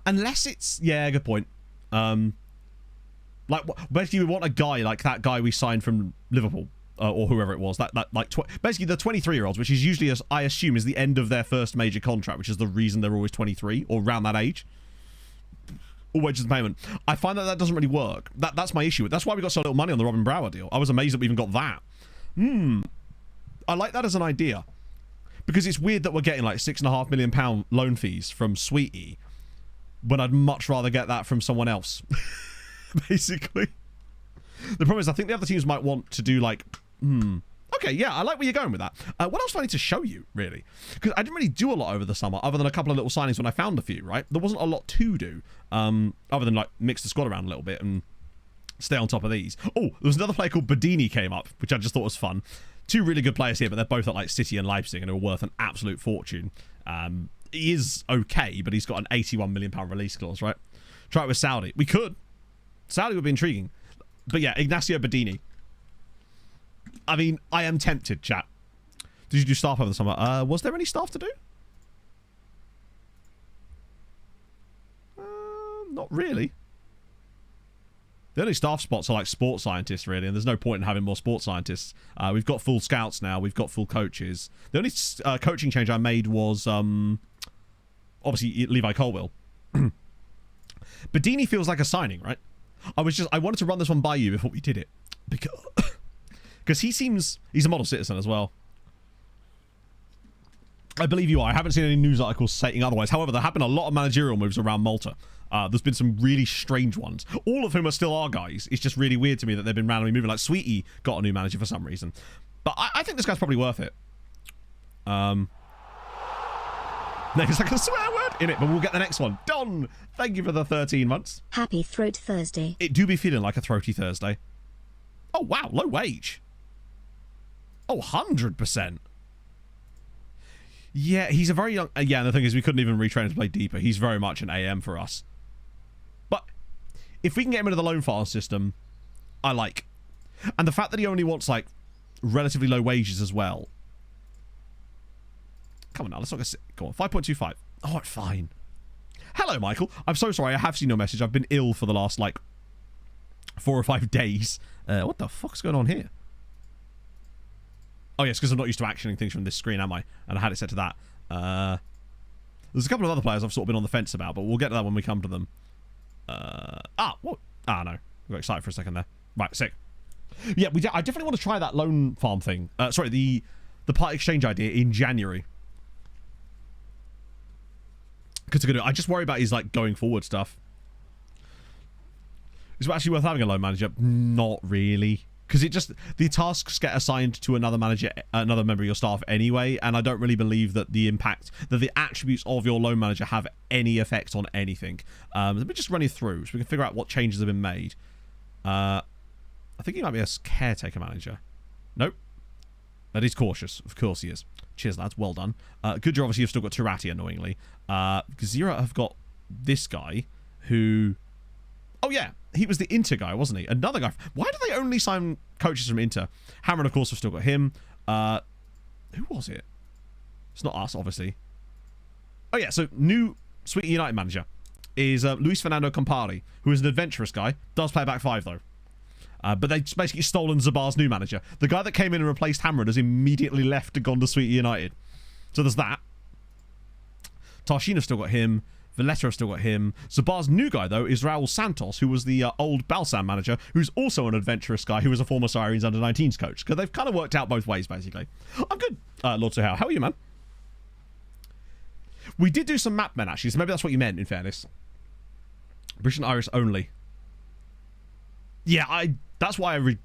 Unless it's... Yeah, good point. Like, basically we want a guy like that guy we signed from Liverpool. Or whoever it was. Basically the 23-year-olds, which is usually, I assume, is the end of their first major contract, which is the reason they're always 23, or around that age. Or wages and payment. I find that doesn't really work. That's my issue. That's why we got so little money on the Robin Brower deal. I was amazed that we even got that. I like that as an idea. Because it's weird that we're getting like £6.5 million loan fees from Sweetie, when I'd much rather get that from someone else. Basically. The problem is, I think the other teams might want to do like... Okay, yeah, I like where you're going with that. What else do I need to show you, really? Because I didn't really do a lot over the summer, other than a couple of little signings when I found a few, right? There wasn't a lot to do, other than, like, mix the squad around a little bit and stay on top of these. Oh, there was another player called Badini came up, which I just thought was fun. Two really good players here, but they're both at, like, City and Leipzig, and are worth an absolute fortune. He is okay, but he's got an £81 million release clause, right? Try it with Saudi. We could. Saudi would be intriguing. But yeah, Ignacio Badini. I mean, I am tempted, chat. Did you do staff over the summer? Was there any staff to do? Not really. The only staff spots are like sports scientists, really, and there's no point in having more sports scientists. We've got full scouts now. We've got full coaches. The only coaching change I made was, obviously, Levi Colwill. Badini feels like a signing, right? I wanted to run this one by you before we did it. Because he's a model citizen as well. I believe you are. I haven't seen any news articles stating otherwise. However, there have been a lot of managerial moves around Malta. There's been some really strange ones. All of whom are still our guys. It's just really weird to me that they've been randomly moving. Like, Sweetie got a new manager for some reason. But I think this guy's probably worth it. There's like a swear word in it, but we'll get the next one. Don, thank you for the 13 months. Happy Throat Thursday. It do be feeling like a throaty Thursday. Oh, wow, low wage. Oh, 100%. Yeah, he's a very young... yeah, and the thing is, we couldn't even retrain him to play deeper. He's very much an AM for us. But if we can get him into the loan file system, I like. And the fact that he only wants, like, relatively low wages as well. Come on now, let's not get... Go on, 5.25. All right, fine. Hello, Michael. I'm so sorry, I have seen your message. I've been ill for the last, like, 4 or 5 days. What the fuck's going on here? Oh, yes, because I'm not used to actioning things from this screen, am I? And I had it set to that. There's a couple of other players I've sort of been on the fence about, but we'll get to that when we come to them. What? Ah, no. I got excited for a second there. Right, sick. Yeah, I definitely want to try that loan farm thing. Sorry, the part exchange idea in January. Because I just worry about his, like, going forward stuff. Is it actually worth having a loan manager? Not really. Because the tasks get assigned to another manager, another member of your staff anyway, and I don't really believe that the attributes of your loan manager have any effect on anything. Let me just run you through so we can figure out what changes have been made. I think he might be a caretaker manager. Nope. That is cautious. Of course he is. Cheers, lads. Well done. Good job, obviously, you've still got Turati, annoyingly. Gazira have got this guy who... Oh, yeah. He was the Inter guy, wasn't he? Another guy. Why do they only sign coaches from Inter? Hammer, of course, have still got him. Who was it? It's not us, obviously. Oh, yeah. So, new Sweet United manager is Luis Fernando Campari, who is an adventurous guy. Does play back 5, though. But they've basically stolen Zabar's new manager. The guy that came in and replaced Hammer has immediately left and gone to Sweet United. So there's that. Tarshin have still got him. Valletta have still got him. Zabar's new guy, though, is Raul Santos, who was the old Balsam manager, who's also an adventurous guy who was a former Sirens under-19s coach. Because they've kind of worked out both ways, basically. I'm good, Lord Suhao. How are you, man? We did do some map men, actually, so maybe that's what you meant, in fairness. British and Irish only. Yeah, that's why I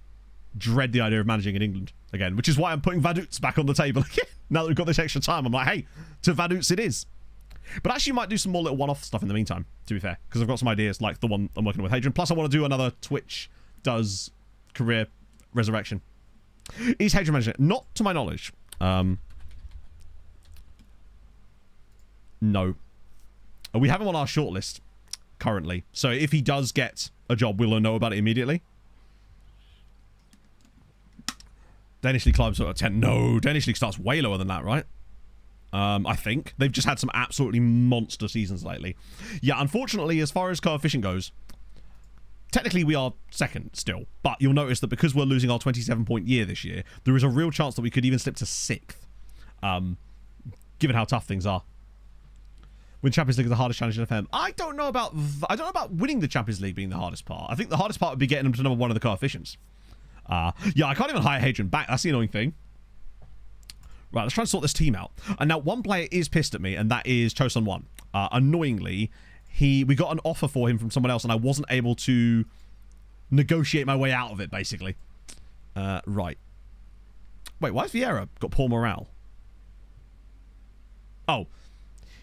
dread the idea of managing in England again, which is why I'm putting Vaduz back on the table again. Now that we've got this extra time, I'm like, hey, to Vaduz it is. But actually, might do some more little one-off stuff in the meantime, to be fair, because I've got some ideas like the one I'm working with Hadrian. Plus, I want to do another Twitch does career resurrection. Is Hadrian managing it? Not to my knowledge. No. We have him on our shortlist currently. So if he does get a job, we'll know about it immediately. Danish League climbs at 10. No, Danish League starts way lower than that, right? I think. They've just had some absolutely monster seasons lately. Yeah, unfortunately, as far as coefficient goes, technically we are second still. But you'll notice that because we're losing our 27-point year this year, there is a real chance that we could even slip to 6th. Given how tough things are. Win Champions League is the hardest challenge in FM. I don't know about winning the Champions League being the hardest part. I think the hardest part would be getting them to number 1 of the coefficients. Yeah, I can't even hire Hadrian back. That's the annoying thing. Right, let's try and sort this team out. And now one player is pissed at me, and that is Chosun 1. Annoyingly, we got an offer for him from someone else, and I wasn't able to negotiate my way out of it, basically. Right. Wait, why has Vieira got poor morale? Oh.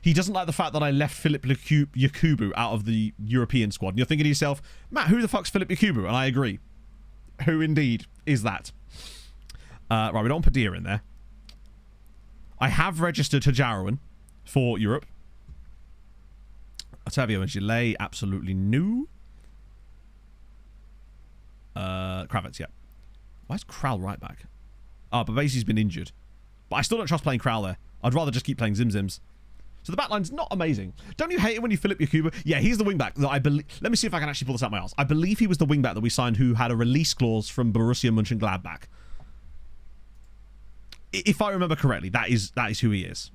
He doesn't like the fact that I left Philip Yakubu out of the European squad. And you're thinking to yourself, Matt, who the fuck's Philip Yakubu? And I agree. Who indeed is that? Right, we don't want Padilla in there. I have registered Tajarowan for Europe. Otavio and Gillet, absolutely new. Kravitz, yeah. Why is Kral right back? But Basie's been injured. But I still don't trust playing Kral there. I'd rather just keep playing Zimzims. So the backline's not amazing. Don't you hate it when you Philip Yakubu? Yeah, he's the wingback that I believe. Let me see if I can actually pull this out my ass. I believe he was the wingback that we signed who had a release clause from Borussia Mönchengladbach. If I remember correctly, that is who he is.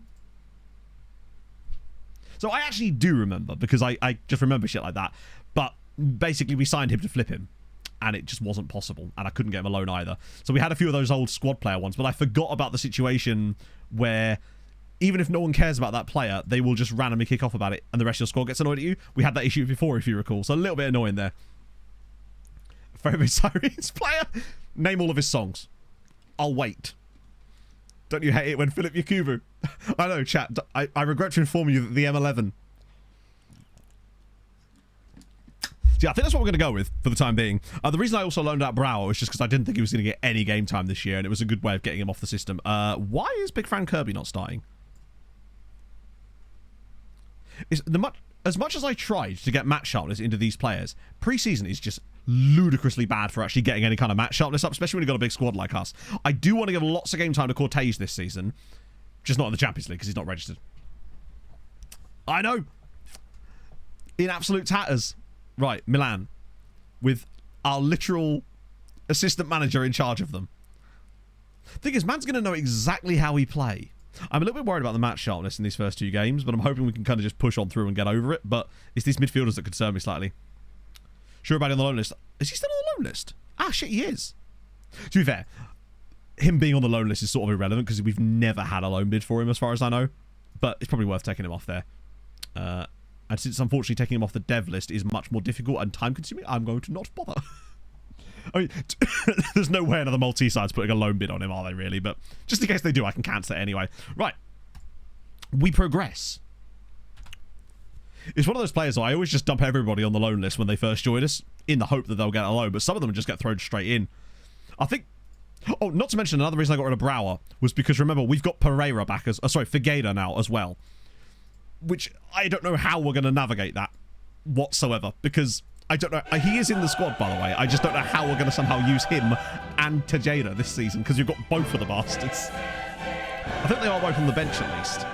So I actually do remember because I just remember shit like that. But basically, we signed him to flip him. And it just wasn't possible. And I couldn't get him a loan either. So we had a few of those old squad player ones. But I forgot about the situation where even if no one cares about that player, they will just randomly kick off about it and the rest of your squad gets annoyed at you. We had that issue before, if you recall. So a little bit annoying there. Favorite Sirens player? Name all of his songs. I'll wait. Don't you hate it when Philip Yakubu? I know, chat. I regret to inform you that the M11. Yeah, I think that's what we're going to go with for the time being. The reason I also loaned out Brower was just because I didn't think he was going to get any game time this year, and it was a good way of getting him off the system. Why is Big Fran Kirby not starting? As much as I tried to get match sharpness into these players, pre-season is just ludicrously bad for actually getting any kind of match sharpness up, especially when you've got a big squad like us. I do want to give lots of game time to Cortez this season, just not in the Champions League because he's not registered. I know. In absolute tatters. Right, Milan. With our literal assistant manager in charge of them. Thing is, man's going to know exactly how we play. I'm a little bit worried about the match sharpness in these first 2 games, but I'm hoping we can kind of just push on through and get over it. But it's these midfielders that concern me slightly. Sure about on the loan list. Is he still on the loan list? Ah, shit, he is. To be fair, him being on the loan list is sort of irrelevant because we've never had a loan bid for him as far as I know. But it's probably worth taking him off there. And since unfortunately taking him off the dev list is much more difficult and time consuming, I'm going to not bother. I mean, there's no way another Maltese side's putting a loan bid on him, are they really? But just in case they do, I can cancel it anyway. Right. We progress. It's one of those players, though, I always just dump everybody on the loan list when they first join us in the hope that they'll get a loan, but some of them just get thrown straight in. I think... Oh, not to mention another reason I got rid of Brower was because, remember, we've got Pereira back as... Figueira now as well. Which I don't know how we're going to navigate that whatsoever, because I don't know. He is in the squad, by the way. I just don't know how we're going to somehow use him and Tejeda this season, because you've got both of the bastards. I think they are both on the bench at least.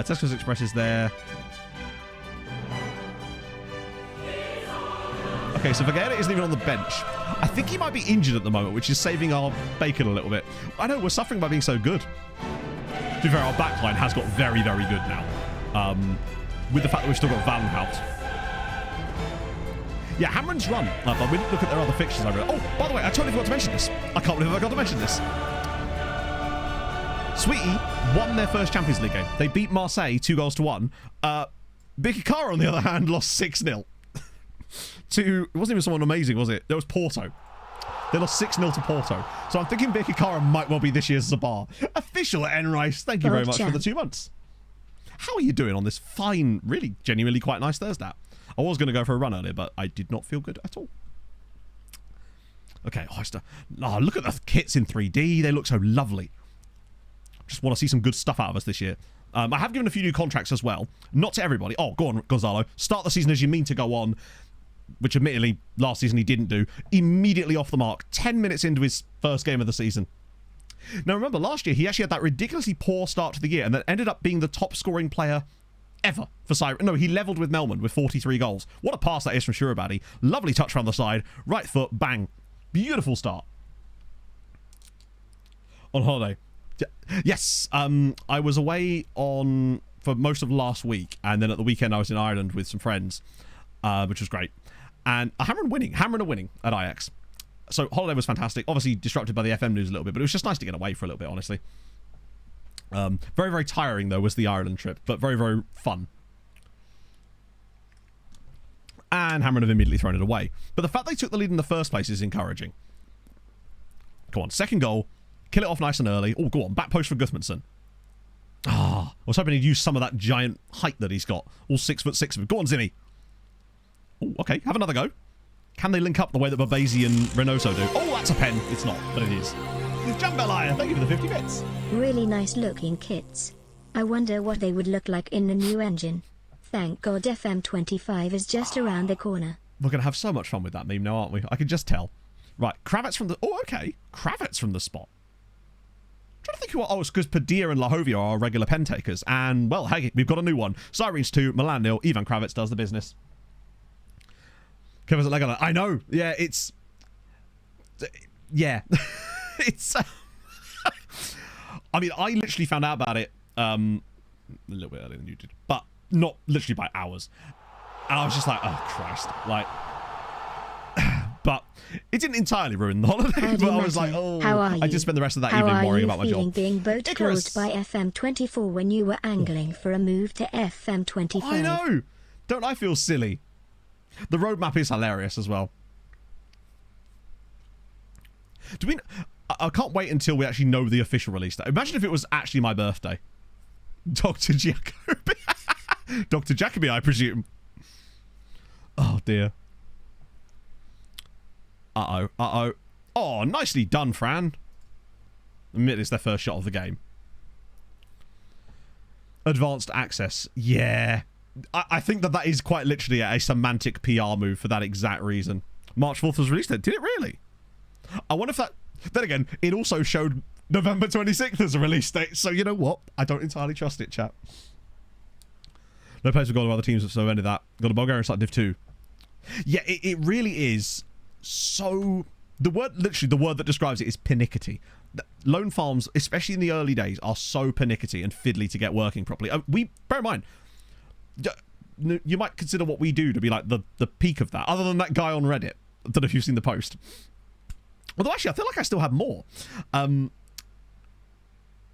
Tesco's Express is there. Okay, so Vegeta isn't even on the bench. I think he might be injured at the moment, which is saving our bacon a little bit. I know, we're suffering by being so good. To be fair, our backline has got very, very good now. with the fact that we've still got Valhout. Yeah, Hamren's run. But we didn't look at their other fixtures. Oh, by the way, I totally forgot to mention this. I can't believe I forgot to mention this. Sweetie won their first Champions League game. They beat Marseille 2-1. Bikikara, on the other hand, lost 6-0. To, it wasn't even someone amazing, was it? There was Porto. They lost 6-0 to Porto. So I'm thinking Bikikara might well be this year's Zabar. Official at Enrice. Thank you very much for the 2 months. How are you doing on this fine, really genuinely quite nice Thursday? I was going to go for a run earlier, but I did not feel good at all. Okay, look at the kits in 3D. They look so lovely. Just want to see some good stuff out of us this year. I have given a few new contracts as well. Not to everybody. Oh, go on, Gonzalo. Start the season as you mean to go on, which admittedly last season he didn't do. Immediately off the mark. 10 minutes into his first game of the season. Now, remember, last year he actually had that ridiculously poor start to the year and then ended up being the top scoring player ever for Sirens. No, he levelled with Melman with 43 goals. What a pass that is from Shurabadi. Lovely touch around the side. Right foot, bang. Beautiful start. On holiday. Yes, I was away for most of last week, and then at the weekend I was in Ireland with some friends, which was great. And Hamren are winning at Ajax. So holiday was fantastic. Obviously disrupted by the FM news a little bit, but it was just nice to get away for a little bit, honestly. Very, very tiring, though, was the Ireland trip, but very, very fun. And Hamren have immediately thrown it away. But the fact they took the lead in the first place is encouraging. Come on, second goal. Kill it off nice and early. Oh, go on. Back post for Gudmundsson. Ah, I was hoping he'd use some of that giant height that he's got. All 6'6" of him. Go on, Zinni. Oh, okay. Have another go. Can they link up the way that Babesi and Reynoso do? Oh, that's a pen. It's not, but it is. Jambalaya, thank you for the 50 bits. Really nice looking kits. I wonder what they would look like in the new engine. Thank God FM25 is just around the corner. We're going to have so much fun with that meme now, aren't we? I can just tell. Right, Kravitz from the... Oh, okay. Kravitz from the spot. I'm trying to think who... Oh, it's because Padilla and Lahovia are regular pen takers. And, well, hey, we've got a new one. Sirens 2, Milan 0. Ivan Kravitz does the business. Kevin's a leg on it. I know. Yeah, it's... Yeah. It's... I mean, I literally found out about it a little bit earlier than you did. But not literally by hours. And I was just like, oh, Christ. Like... But it didn't entirely ruin the holiday. But I was like, oh, I just spent the rest of that evening worrying about my job. How are you feeling being boat closed by FM24 when you were angling for a move to FM25? I know. Don't I feel silly? The roadmap is hilarious as well. I can't wait until we actually know the official release date. Imagine if it was actually my birthday. Dr. Jacobi. Dr. Jacobi, I presume. Oh, dear. Uh-oh. Uh-oh. Oh, nicely done, Fran. Admit it's their first shot of the game. Advanced access. Yeah. I think that is quite literally a semantic PR move for that exact reason. March 4th was released then. Did it really? I wonder if that... Then again, it also showed November 26th as a release date. So you know what? I don't entirely trust it, chat. No place for goal of other teams, so ended that. Got a Bulgarian side Div 2. Yeah, it really is so... Literally, the word that describes it is pernickety. Loan farms, especially in the early days, are so pernickety and fiddly to get working properly. Bear in mind, you might consider what we do to be like the peak of that, other than that guy on Reddit. I don't know if you've seen the post. Although actually I feel like I still have more.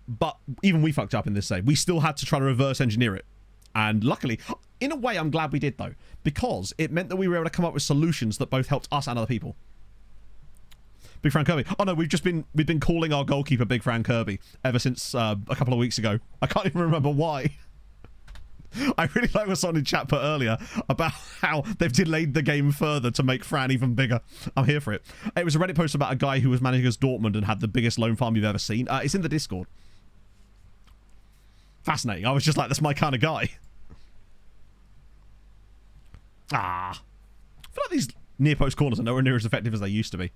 But even we fucked up in this save. We still had to try to reverse engineer it. And luckily, in a way I'm glad we did though, because it meant that we were able to come up with solutions that both helped us and other people. Big Fran Kirby. Oh no, we've been calling our goalkeeper Big Fran Kirby ever since a couple of weeks ago. I can't even remember why. I really like what someone in chat put earlier about how they've delayed the game further to make Fran even bigger. I'm here for it. It was a Reddit post about a guy who was managing as Dortmund and had the biggest loan farm you've ever seen. It's in the Discord. Fascinating. I was just like, that's my kind of guy. I feel like these near post corners are nowhere near as effective as they used to be.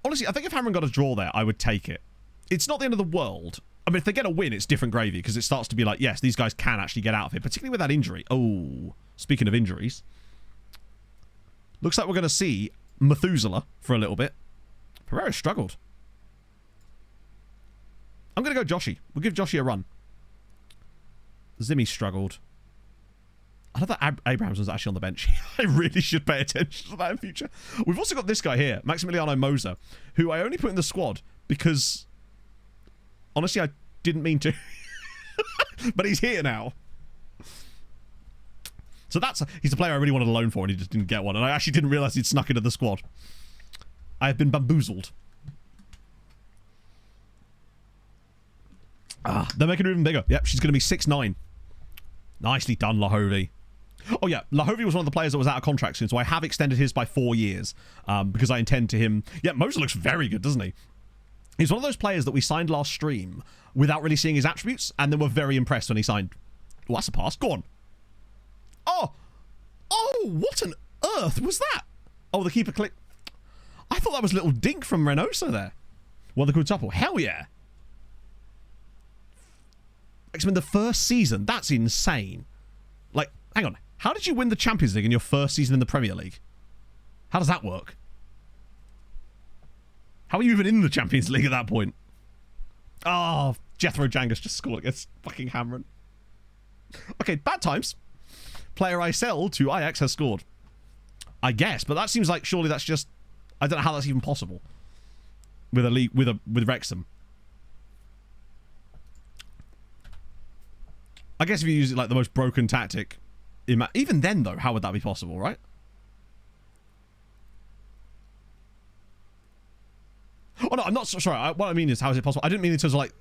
Honestly, I think if Hamren got a draw there, I would take it. It's not the end of the world. I mean, if they get a win, it's different gravy, because it starts to be like, yes, these guys can actually get out of it, particularly with that injury. Oh, speaking of injuries. Looks like we're going to see Methuselah for a little bit. Pereira struggled. I'm going to go Joshi. We'll give Joshi a run. Zimmy struggled. I love that Abrahams was actually on the bench. I really should pay attention to that in future. We've also got this guy here, Maximiliano Moser, who I only put in the squad because, honestly, I didn't mean to. But he's here now. So he's a player I really wanted a loan for, and he just didn't get one. And I actually didn't realise he'd snuck into the squad. I have been bamboozled. They're making her even bigger. Yep, she's going to be 6'9". Nicely done, Lahovi. Oh yeah, Lahovi was one of the players that was out of contract soon, so I have extended his by 4 years because I intend to him. Yeah, Moser looks very good, doesn't he? He's one of those players that we signed last stream without really seeing his attributes, and then were very impressed when he signed. Oh, that's a pass. Go on. Oh, what on earth was that? Oh, the keeper click. I thought that was a little dink from Reynoso there. Well, the quadruple. Hell yeah. X-Men the first season. That's insane. Like, hang on. How did you win the Champions League in your first season in the Premier League? How does that work? How are you even in the Champions League at that point? Oh, Jethro Jangus just scored against fucking Hamron. Okay, bad times. Player I sell to Ajax has scored. I guess, but that seems like surely that's just... I don't know how that's even possible. With a league, with Wrexham. I guess if you use it like the most broken tactic, even then though, how would that be possible, right? Oh no, I'm not sorry. What I mean is, how is it possible? I didn't mean in terms of like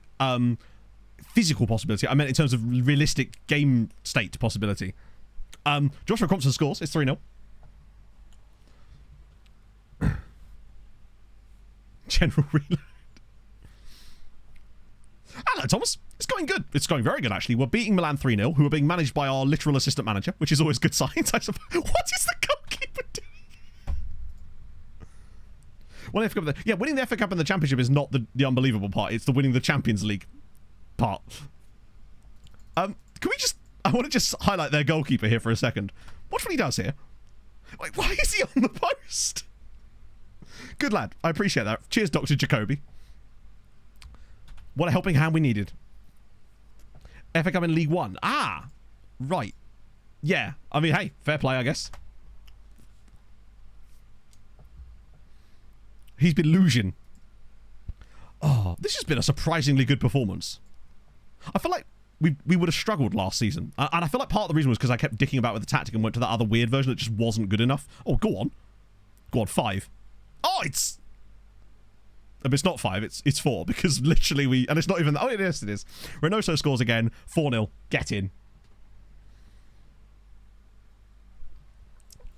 physical possibility. I meant in terms of realistic game state possibility. Joshua Compton scores. It's 3-0. General reload. Hello, Thomas. It's going good. It's going very good, actually. We're beating Milan 3-0, who are being managed by our literal assistant manager, which is always good signs, I suppose. What is the goalkeeper doing? Well, winning the FA Cup and the Championship is not the unbelievable part. It's the winning the Champions League part. Can we just... I want to just highlight their goalkeeper here for a second. Watch what he does here. Wait, why is he on the post? Good lad. I appreciate that. Cheers, Dr. Jacoby. What a helping hand we needed. FA Cup in League One. Ah, right. Yeah. I mean, hey, fair play, I guess. He's been losing. Oh, this has been a surprisingly good performance. I feel like we would have struggled last season. And I feel like part of the reason was because I kept dicking about with the tactic and went to that other weird version that just wasn't good enough. Oh, go on. Go on, 5. Oh, it's... It's not 5, it's 4, because literally we... And it's not even... Oh, yes, it is. Reynoso scores again. 4-0. Get in.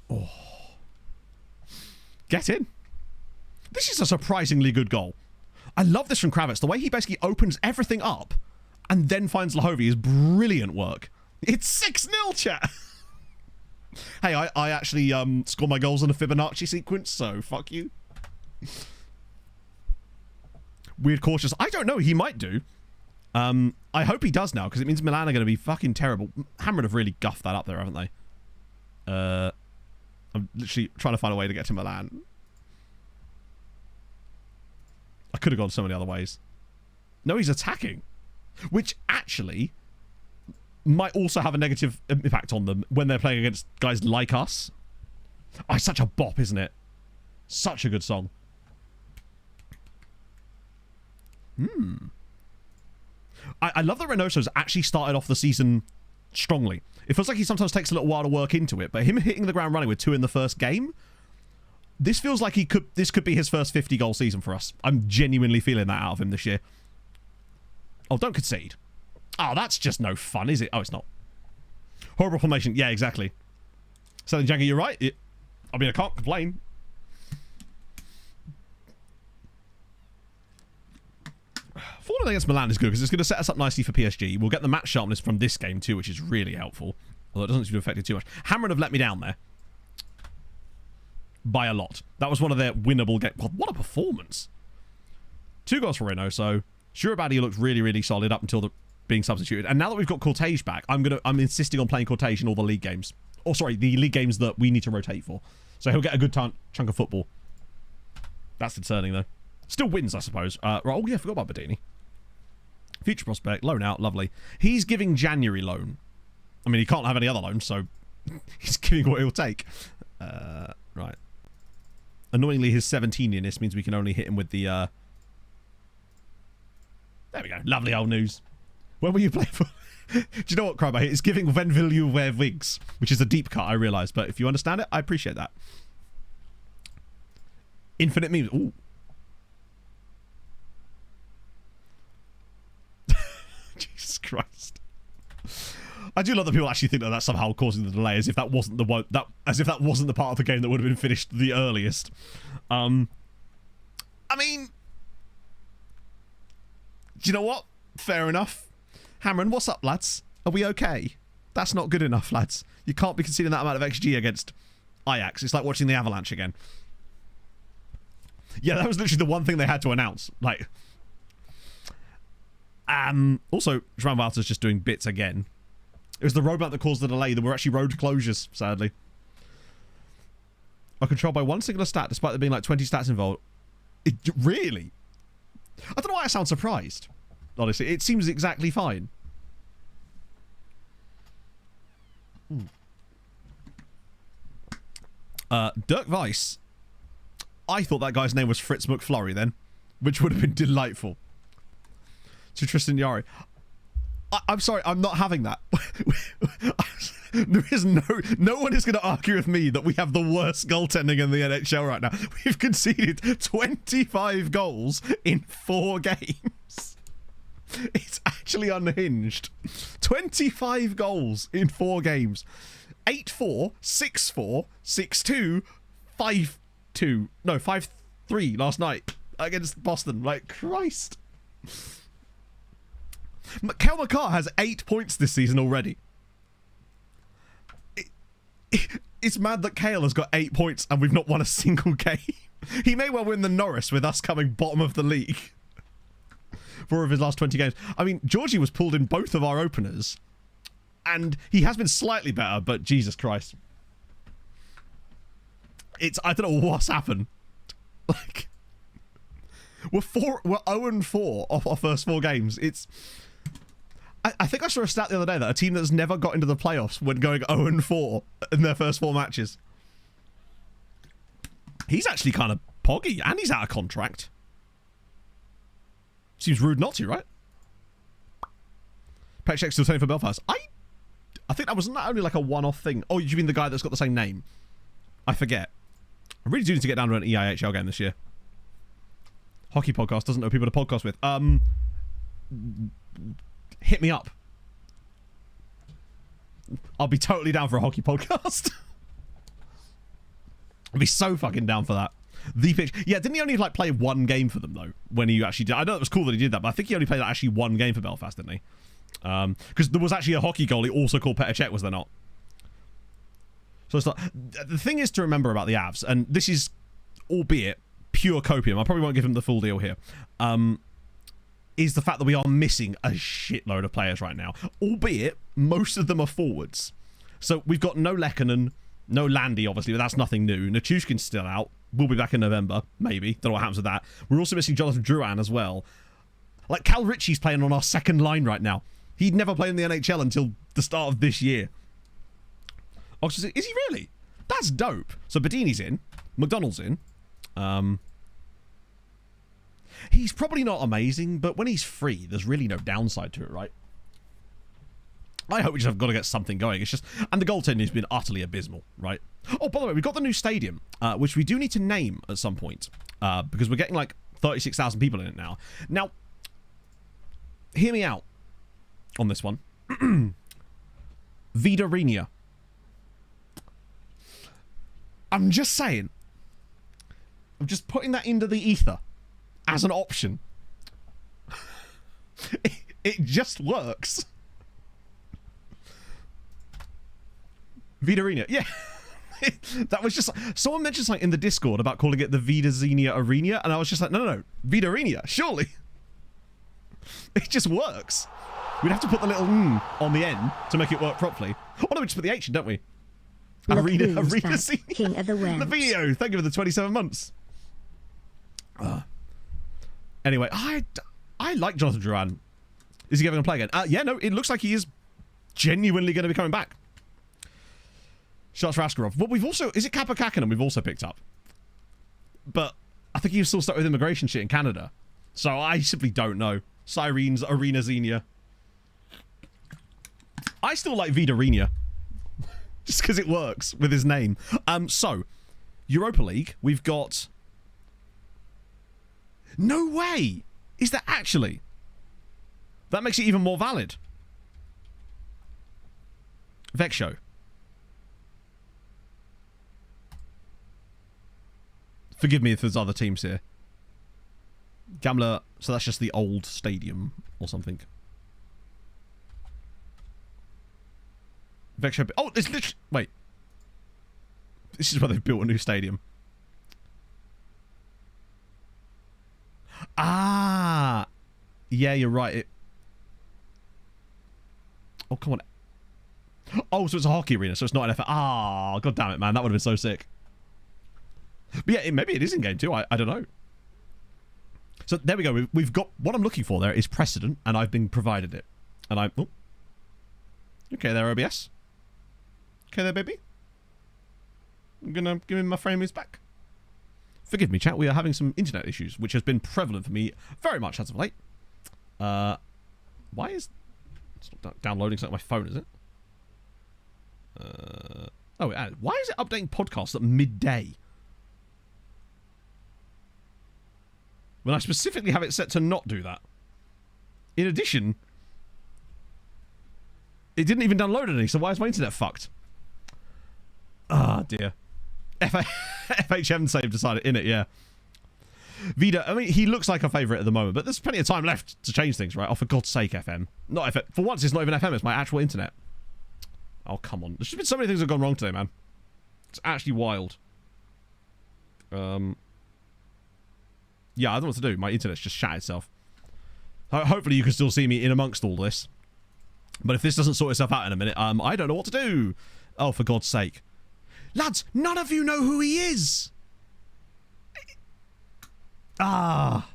Oh. Get in. This is a surprisingly good goal. I love this from Kravitz. The way he basically opens everything up and then finds Lahovi is brilliant work. It's 6-0, chat. Hey, I actually score my goals in a Fibonacci sequence, so fuck you. Weird cautious. I don't know. He might do. I hope he does now, because it means Milan are going to be fucking terrible. Hammered have really guffed that up there, haven't they? I'm literally trying to find a way to get to Milan. I could have gone so many other ways. No, he's attacking. Which actually might also have a negative impact on them when they're playing against guys like us. Oh, it's such a bop, isn't it? Such a good song. I love that Reynoso's actually started off the season strongly. It feels like he sometimes takes a little while to work into it, but him hitting the ground running with 2 in the first game, this feels like this could be his first 50-goal season for us. I'm genuinely feeling that out of him this year. Oh, don't concede. Oh, that's just no fun, is it? Oh, it's not. Horrible formation. Yeah, exactly. Selling Janky, you're right. I mean, I can't complain. Falling against Milan is good because it's going to set us up nicely for PSG. We'll get the match sharpness from this game too, which is really helpful. Although it doesn't seem to affect it too much. Hammerin have let me down there. By a lot. That was one of their winnable games. What a performance. 2 goals for Reynoso. Shurabadi looked really, really solid up until being substituted. And now that we've got Cortege back, I'm insisting on playing Cortege in all the league games. Oh, sorry, the league games that we need to rotate for. So he'll get a good chunk of football. That's concerning, though. Still wins, I suppose. Right, oh, yeah, I forgot about Badini. Future prospect, loan out, lovely. He's giving January loan. I mean, he can't have any other loan, so he's giving what he'll take. Right. Annoyingly, his 17-yearness means we can only hit him with the... There we go. Lovely old news. When will you play for... Do you know what, Crowbar? It's giving When will you wear wigs, which is a deep cut, I realise, but if you understand it, I appreciate that. Infinite memes. Ooh. Jesus Christ. I do love that people actually think that that's somehow causing the delay, as if that wasn't the one as if that wasn't the part of the game that would have been finished the earliest. I mean, do you know what? Fair enough. Hamron, what's up, lads? Are we okay? That's not good enough, lads. You can't be conceding that amount of XG against Ajax. It's like watching the Avalanche again. Yeah, that was literally the one thing they had to announce. Like, also, João Walter's just doing bits again. It was the roadmap that caused the delay. There were actually road closures, sadly. Are controlled by one singular stat, despite there being like 20 stats involved. Really? I don't know why I sound surprised. Honestly, it seems exactly fine. Dirk Weiss. I thought that guy's name was Fritz McFlurry then, which would have been delightful. To Tristan Yari. I'm sorry, I'm not having that. There is no one is going to argue with me that we have the worst goaltending in the NHL right now. We've conceded 25 goals in 4 games. It's actually unhinged. 25 goals in 4 games. 8-4, 6-4, 6-2, 5-2. No, 5-3 last night against Boston. Like, Christ. Kel McCarr has 8 points this season already. It's mad that Kale has got 8 points and we've not won a single game. He may well win the Norris with us coming bottom of the league for of his last 20 games. I mean, Georgie was pulled in both of our openers and he has been slightly better, but Jesus Christ. I don't know what's happened. Like, we're 0-4 off our first 4 games. I think I saw a stat the other day that a team that's never got into the playoffs when going 0-4 in their first 4 matches. He's actually kind of poggy, and he's out of contract. Seems rude not to, right? Pet check still 20 for Belfast. I think that was not only like a one-off thing. Oh, you mean the guy that's got the same name? I forget. I really do need to get down to an EIHL game this year. Hockey podcast doesn't know people to podcast with. Hit me up. I'll be totally down for a hockey podcast. I'd be so fucking down for that. The pitch. Yeah, didn't he only like play 1 game for them though? When he actually did. I know it was cool that he did that, but I think he only played actually 1 game for Belfast, didn't he? Because there was actually a hockey goalie also called Petr Cech, was there not? So it's like, the thing is to remember about the Avs, and this is, albeit pure copium, I probably won't give him the full deal here, is the fact that we are missing a shitload of players right now. Albeit, most of them are forwards. So we've got no Lehkonen, no Landy, obviously, but that's nothing new. Nichushkin's still out. We'll be back in November, maybe. Don't know what happens with that. We're also missing Jonathan Drouin as well. Like, Cal Ritchie's playing on our second line right now. He'd never played in the NHL until the start of this year. Oxford, is he really? That's dope. So Bedini's in. McDonald's in. He's probably not amazing, but when he's free, there's really no downside to it, right? I hope we just have got to get something going. It's just, and the goaltending has been utterly abysmal, right? Oh, by the way, we've got the new stadium, which we do need to name at some point, because we're getting like 36,000 people in it now. Now, hear me out on this one. Vidarinia. I'm just saying. I'm just putting that into the ether as an option. It just works. Vidarinia. Yeah. That was just... Someone mentioned something in the Discord about calling it the Vidarinia Arena, and I was just like, no, Vidarinia, surely. It just works. We'd have to put the little on the end to make it work properly. Oh no, we just put the H in, don't we? Arena King of the West. The video. Thank you for the 27 months. Anyway, I like Jonathan Drouin. Is he ever going to play again? Yeah, no, it looks like he is genuinely going to be coming back. Shots for Askarov. What we've also... Is it Kappa Kakinen we've also picked up? But I think he was still stuck with immigration shit in Canada. So I simply don't know. Sirens, Arena Xenia. I still like Vidarinia. Just because it works with his name. So, Europa League, we've got... No way! Is that actually? That makes it even more valid. Vexo. Forgive me if there's other teams here. Gamla, so that's just the old stadium or something. Vexo. Oh, it's literally... Wait. This is where they've built a new stadium. Ah! Yeah, you're right. Oh, come on. Oh, so it's a hockey arena, so it's not an NFL. Ah, god damn it, man. That would have been so sick. But yeah, maybe it is in game too. I don't know. So there we go. We've got... What I'm looking for there is precedent, and I've been provided it. And I... Oh. Okay there, OBS. Okay there, baby. I'm gonna give him my frames back. Forgive me, chat. We are having some internet issues, which has been prevalent for me very much as of late. Why is... It's not downloading something on my phone, is it? Oh, why is it updating podcasts at midday? When I specifically have it set to not do that. In addition, it didn't even download any, so why is my internet fucked? Ah, dear. FHM save decided in it, yeah. Vida, I mean, he looks like a favourite at the moment, but there's plenty of time left to change things, right? Oh, for God's sake, FM. Not FM. For once, it's not even FM, it's my actual internet. Oh, come on. There's just been so many things that have gone wrong today, man. It's actually wild. Yeah, I don't know what to do. My internet's just shat itself. Hopefully you can still see me in amongst all this. But if this doesn't sort itself out in a minute, I don't know what to do. Oh, for God's sake. Lads, none of you know who he is. Ah.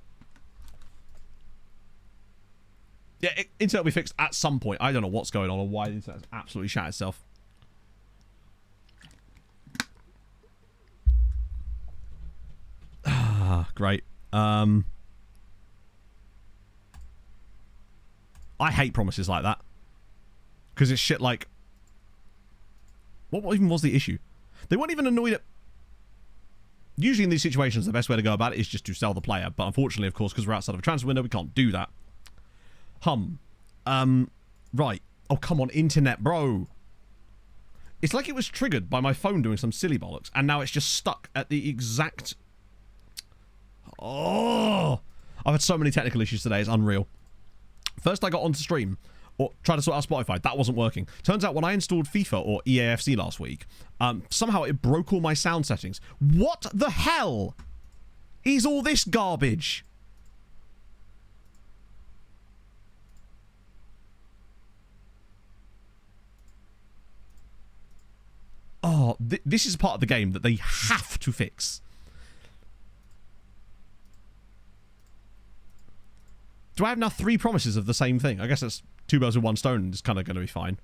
Yeah, internet will be fixed at some point. I don't know what's going on or why the internet's absolutely shat itself. Ah, great. I hate promises like that. Because it's shit like... What even was the issue? They weren't even annoyed at... Usually in these situations, the best way to go about it is just to sell the player. But unfortunately, of course, because we're outside of a transfer window, we can't do that. Right. Oh, come on, internet, bro. It's like it was triggered by my phone doing some silly bollocks, and now it's just stuck at the exact... Oh! I've had so many technical issues today, it's unreal. First, I got onto stream, or tried to sort out Spotify. That wasn't working. Turns out when I installed FIFA or EAFC last week, somehow it broke all my sound settings. What the hell is all this garbage? Oh, this is part of the game that they have to fix. Do I have now 3 promises of the same thing? I guess that's 2 birds with 1 stone and it's kind of going to be fine.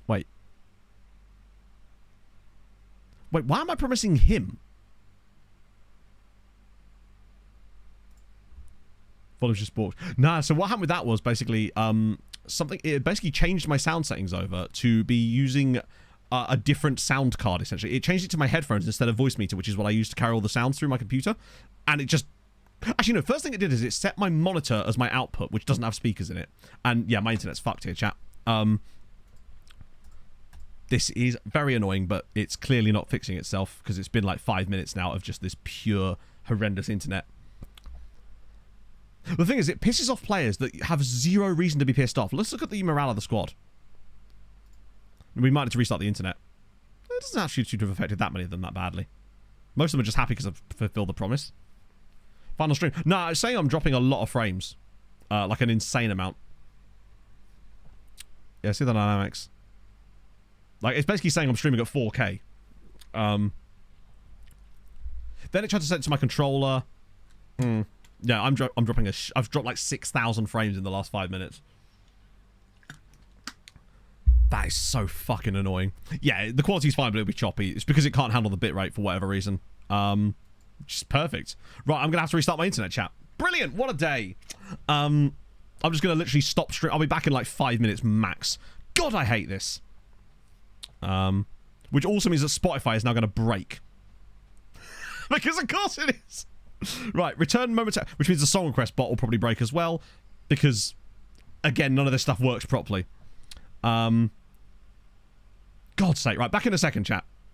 Wait. Wait, why am I promising him? Volume's just bought. Nah, so what happened with that was basically it basically changed my sound settings over to be using a different sound card, essentially. It changed it to my headphones instead of voice meter, which is what I use to carry all the sounds through my computer. And it just... Actually, no, first thing it did is it set my monitor as my output, which doesn't have speakers in it. And yeah, my internet's fucked here, chat. This is very annoying, but it's clearly not fixing itself because it's been like 5 minutes now of just this pure, horrendous internet. The thing is, it pisses off players that have zero reason to be pissed off. Let's look at the morale of the squad. We might need to restart the internet. It doesn't actually seem to have affected that many of them that badly. Most of them are just happy because I've fulfilled the promise. Final stream. No, it's saying I'm dropping a lot of frames. Like an insane amount. Yeah, see the dynamics. Like, it's basically saying I'm streaming at 4K. Then it tried to set it to my controller. Yeah, I'm dropping I've dropped like 6,000 frames in the last 5 minutes. That is so fucking annoying. Yeah, the quality's fine, but it'll be choppy. It's because it can't handle the bitrate for whatever reason. Which is perfect. Right, I'm gonna have to restart my internet chat. Brilliant, what a day. I'm just gonna literally stop stream. I'll be back in like 5 minutes max. God, I hate this. Which also means that Spotify is now gonna break. Because of course it is. Right, return momentarily, which means the song request bot will probably break as well, because again, none of this stuff works properly. God's sake. Right, back in a second, chat.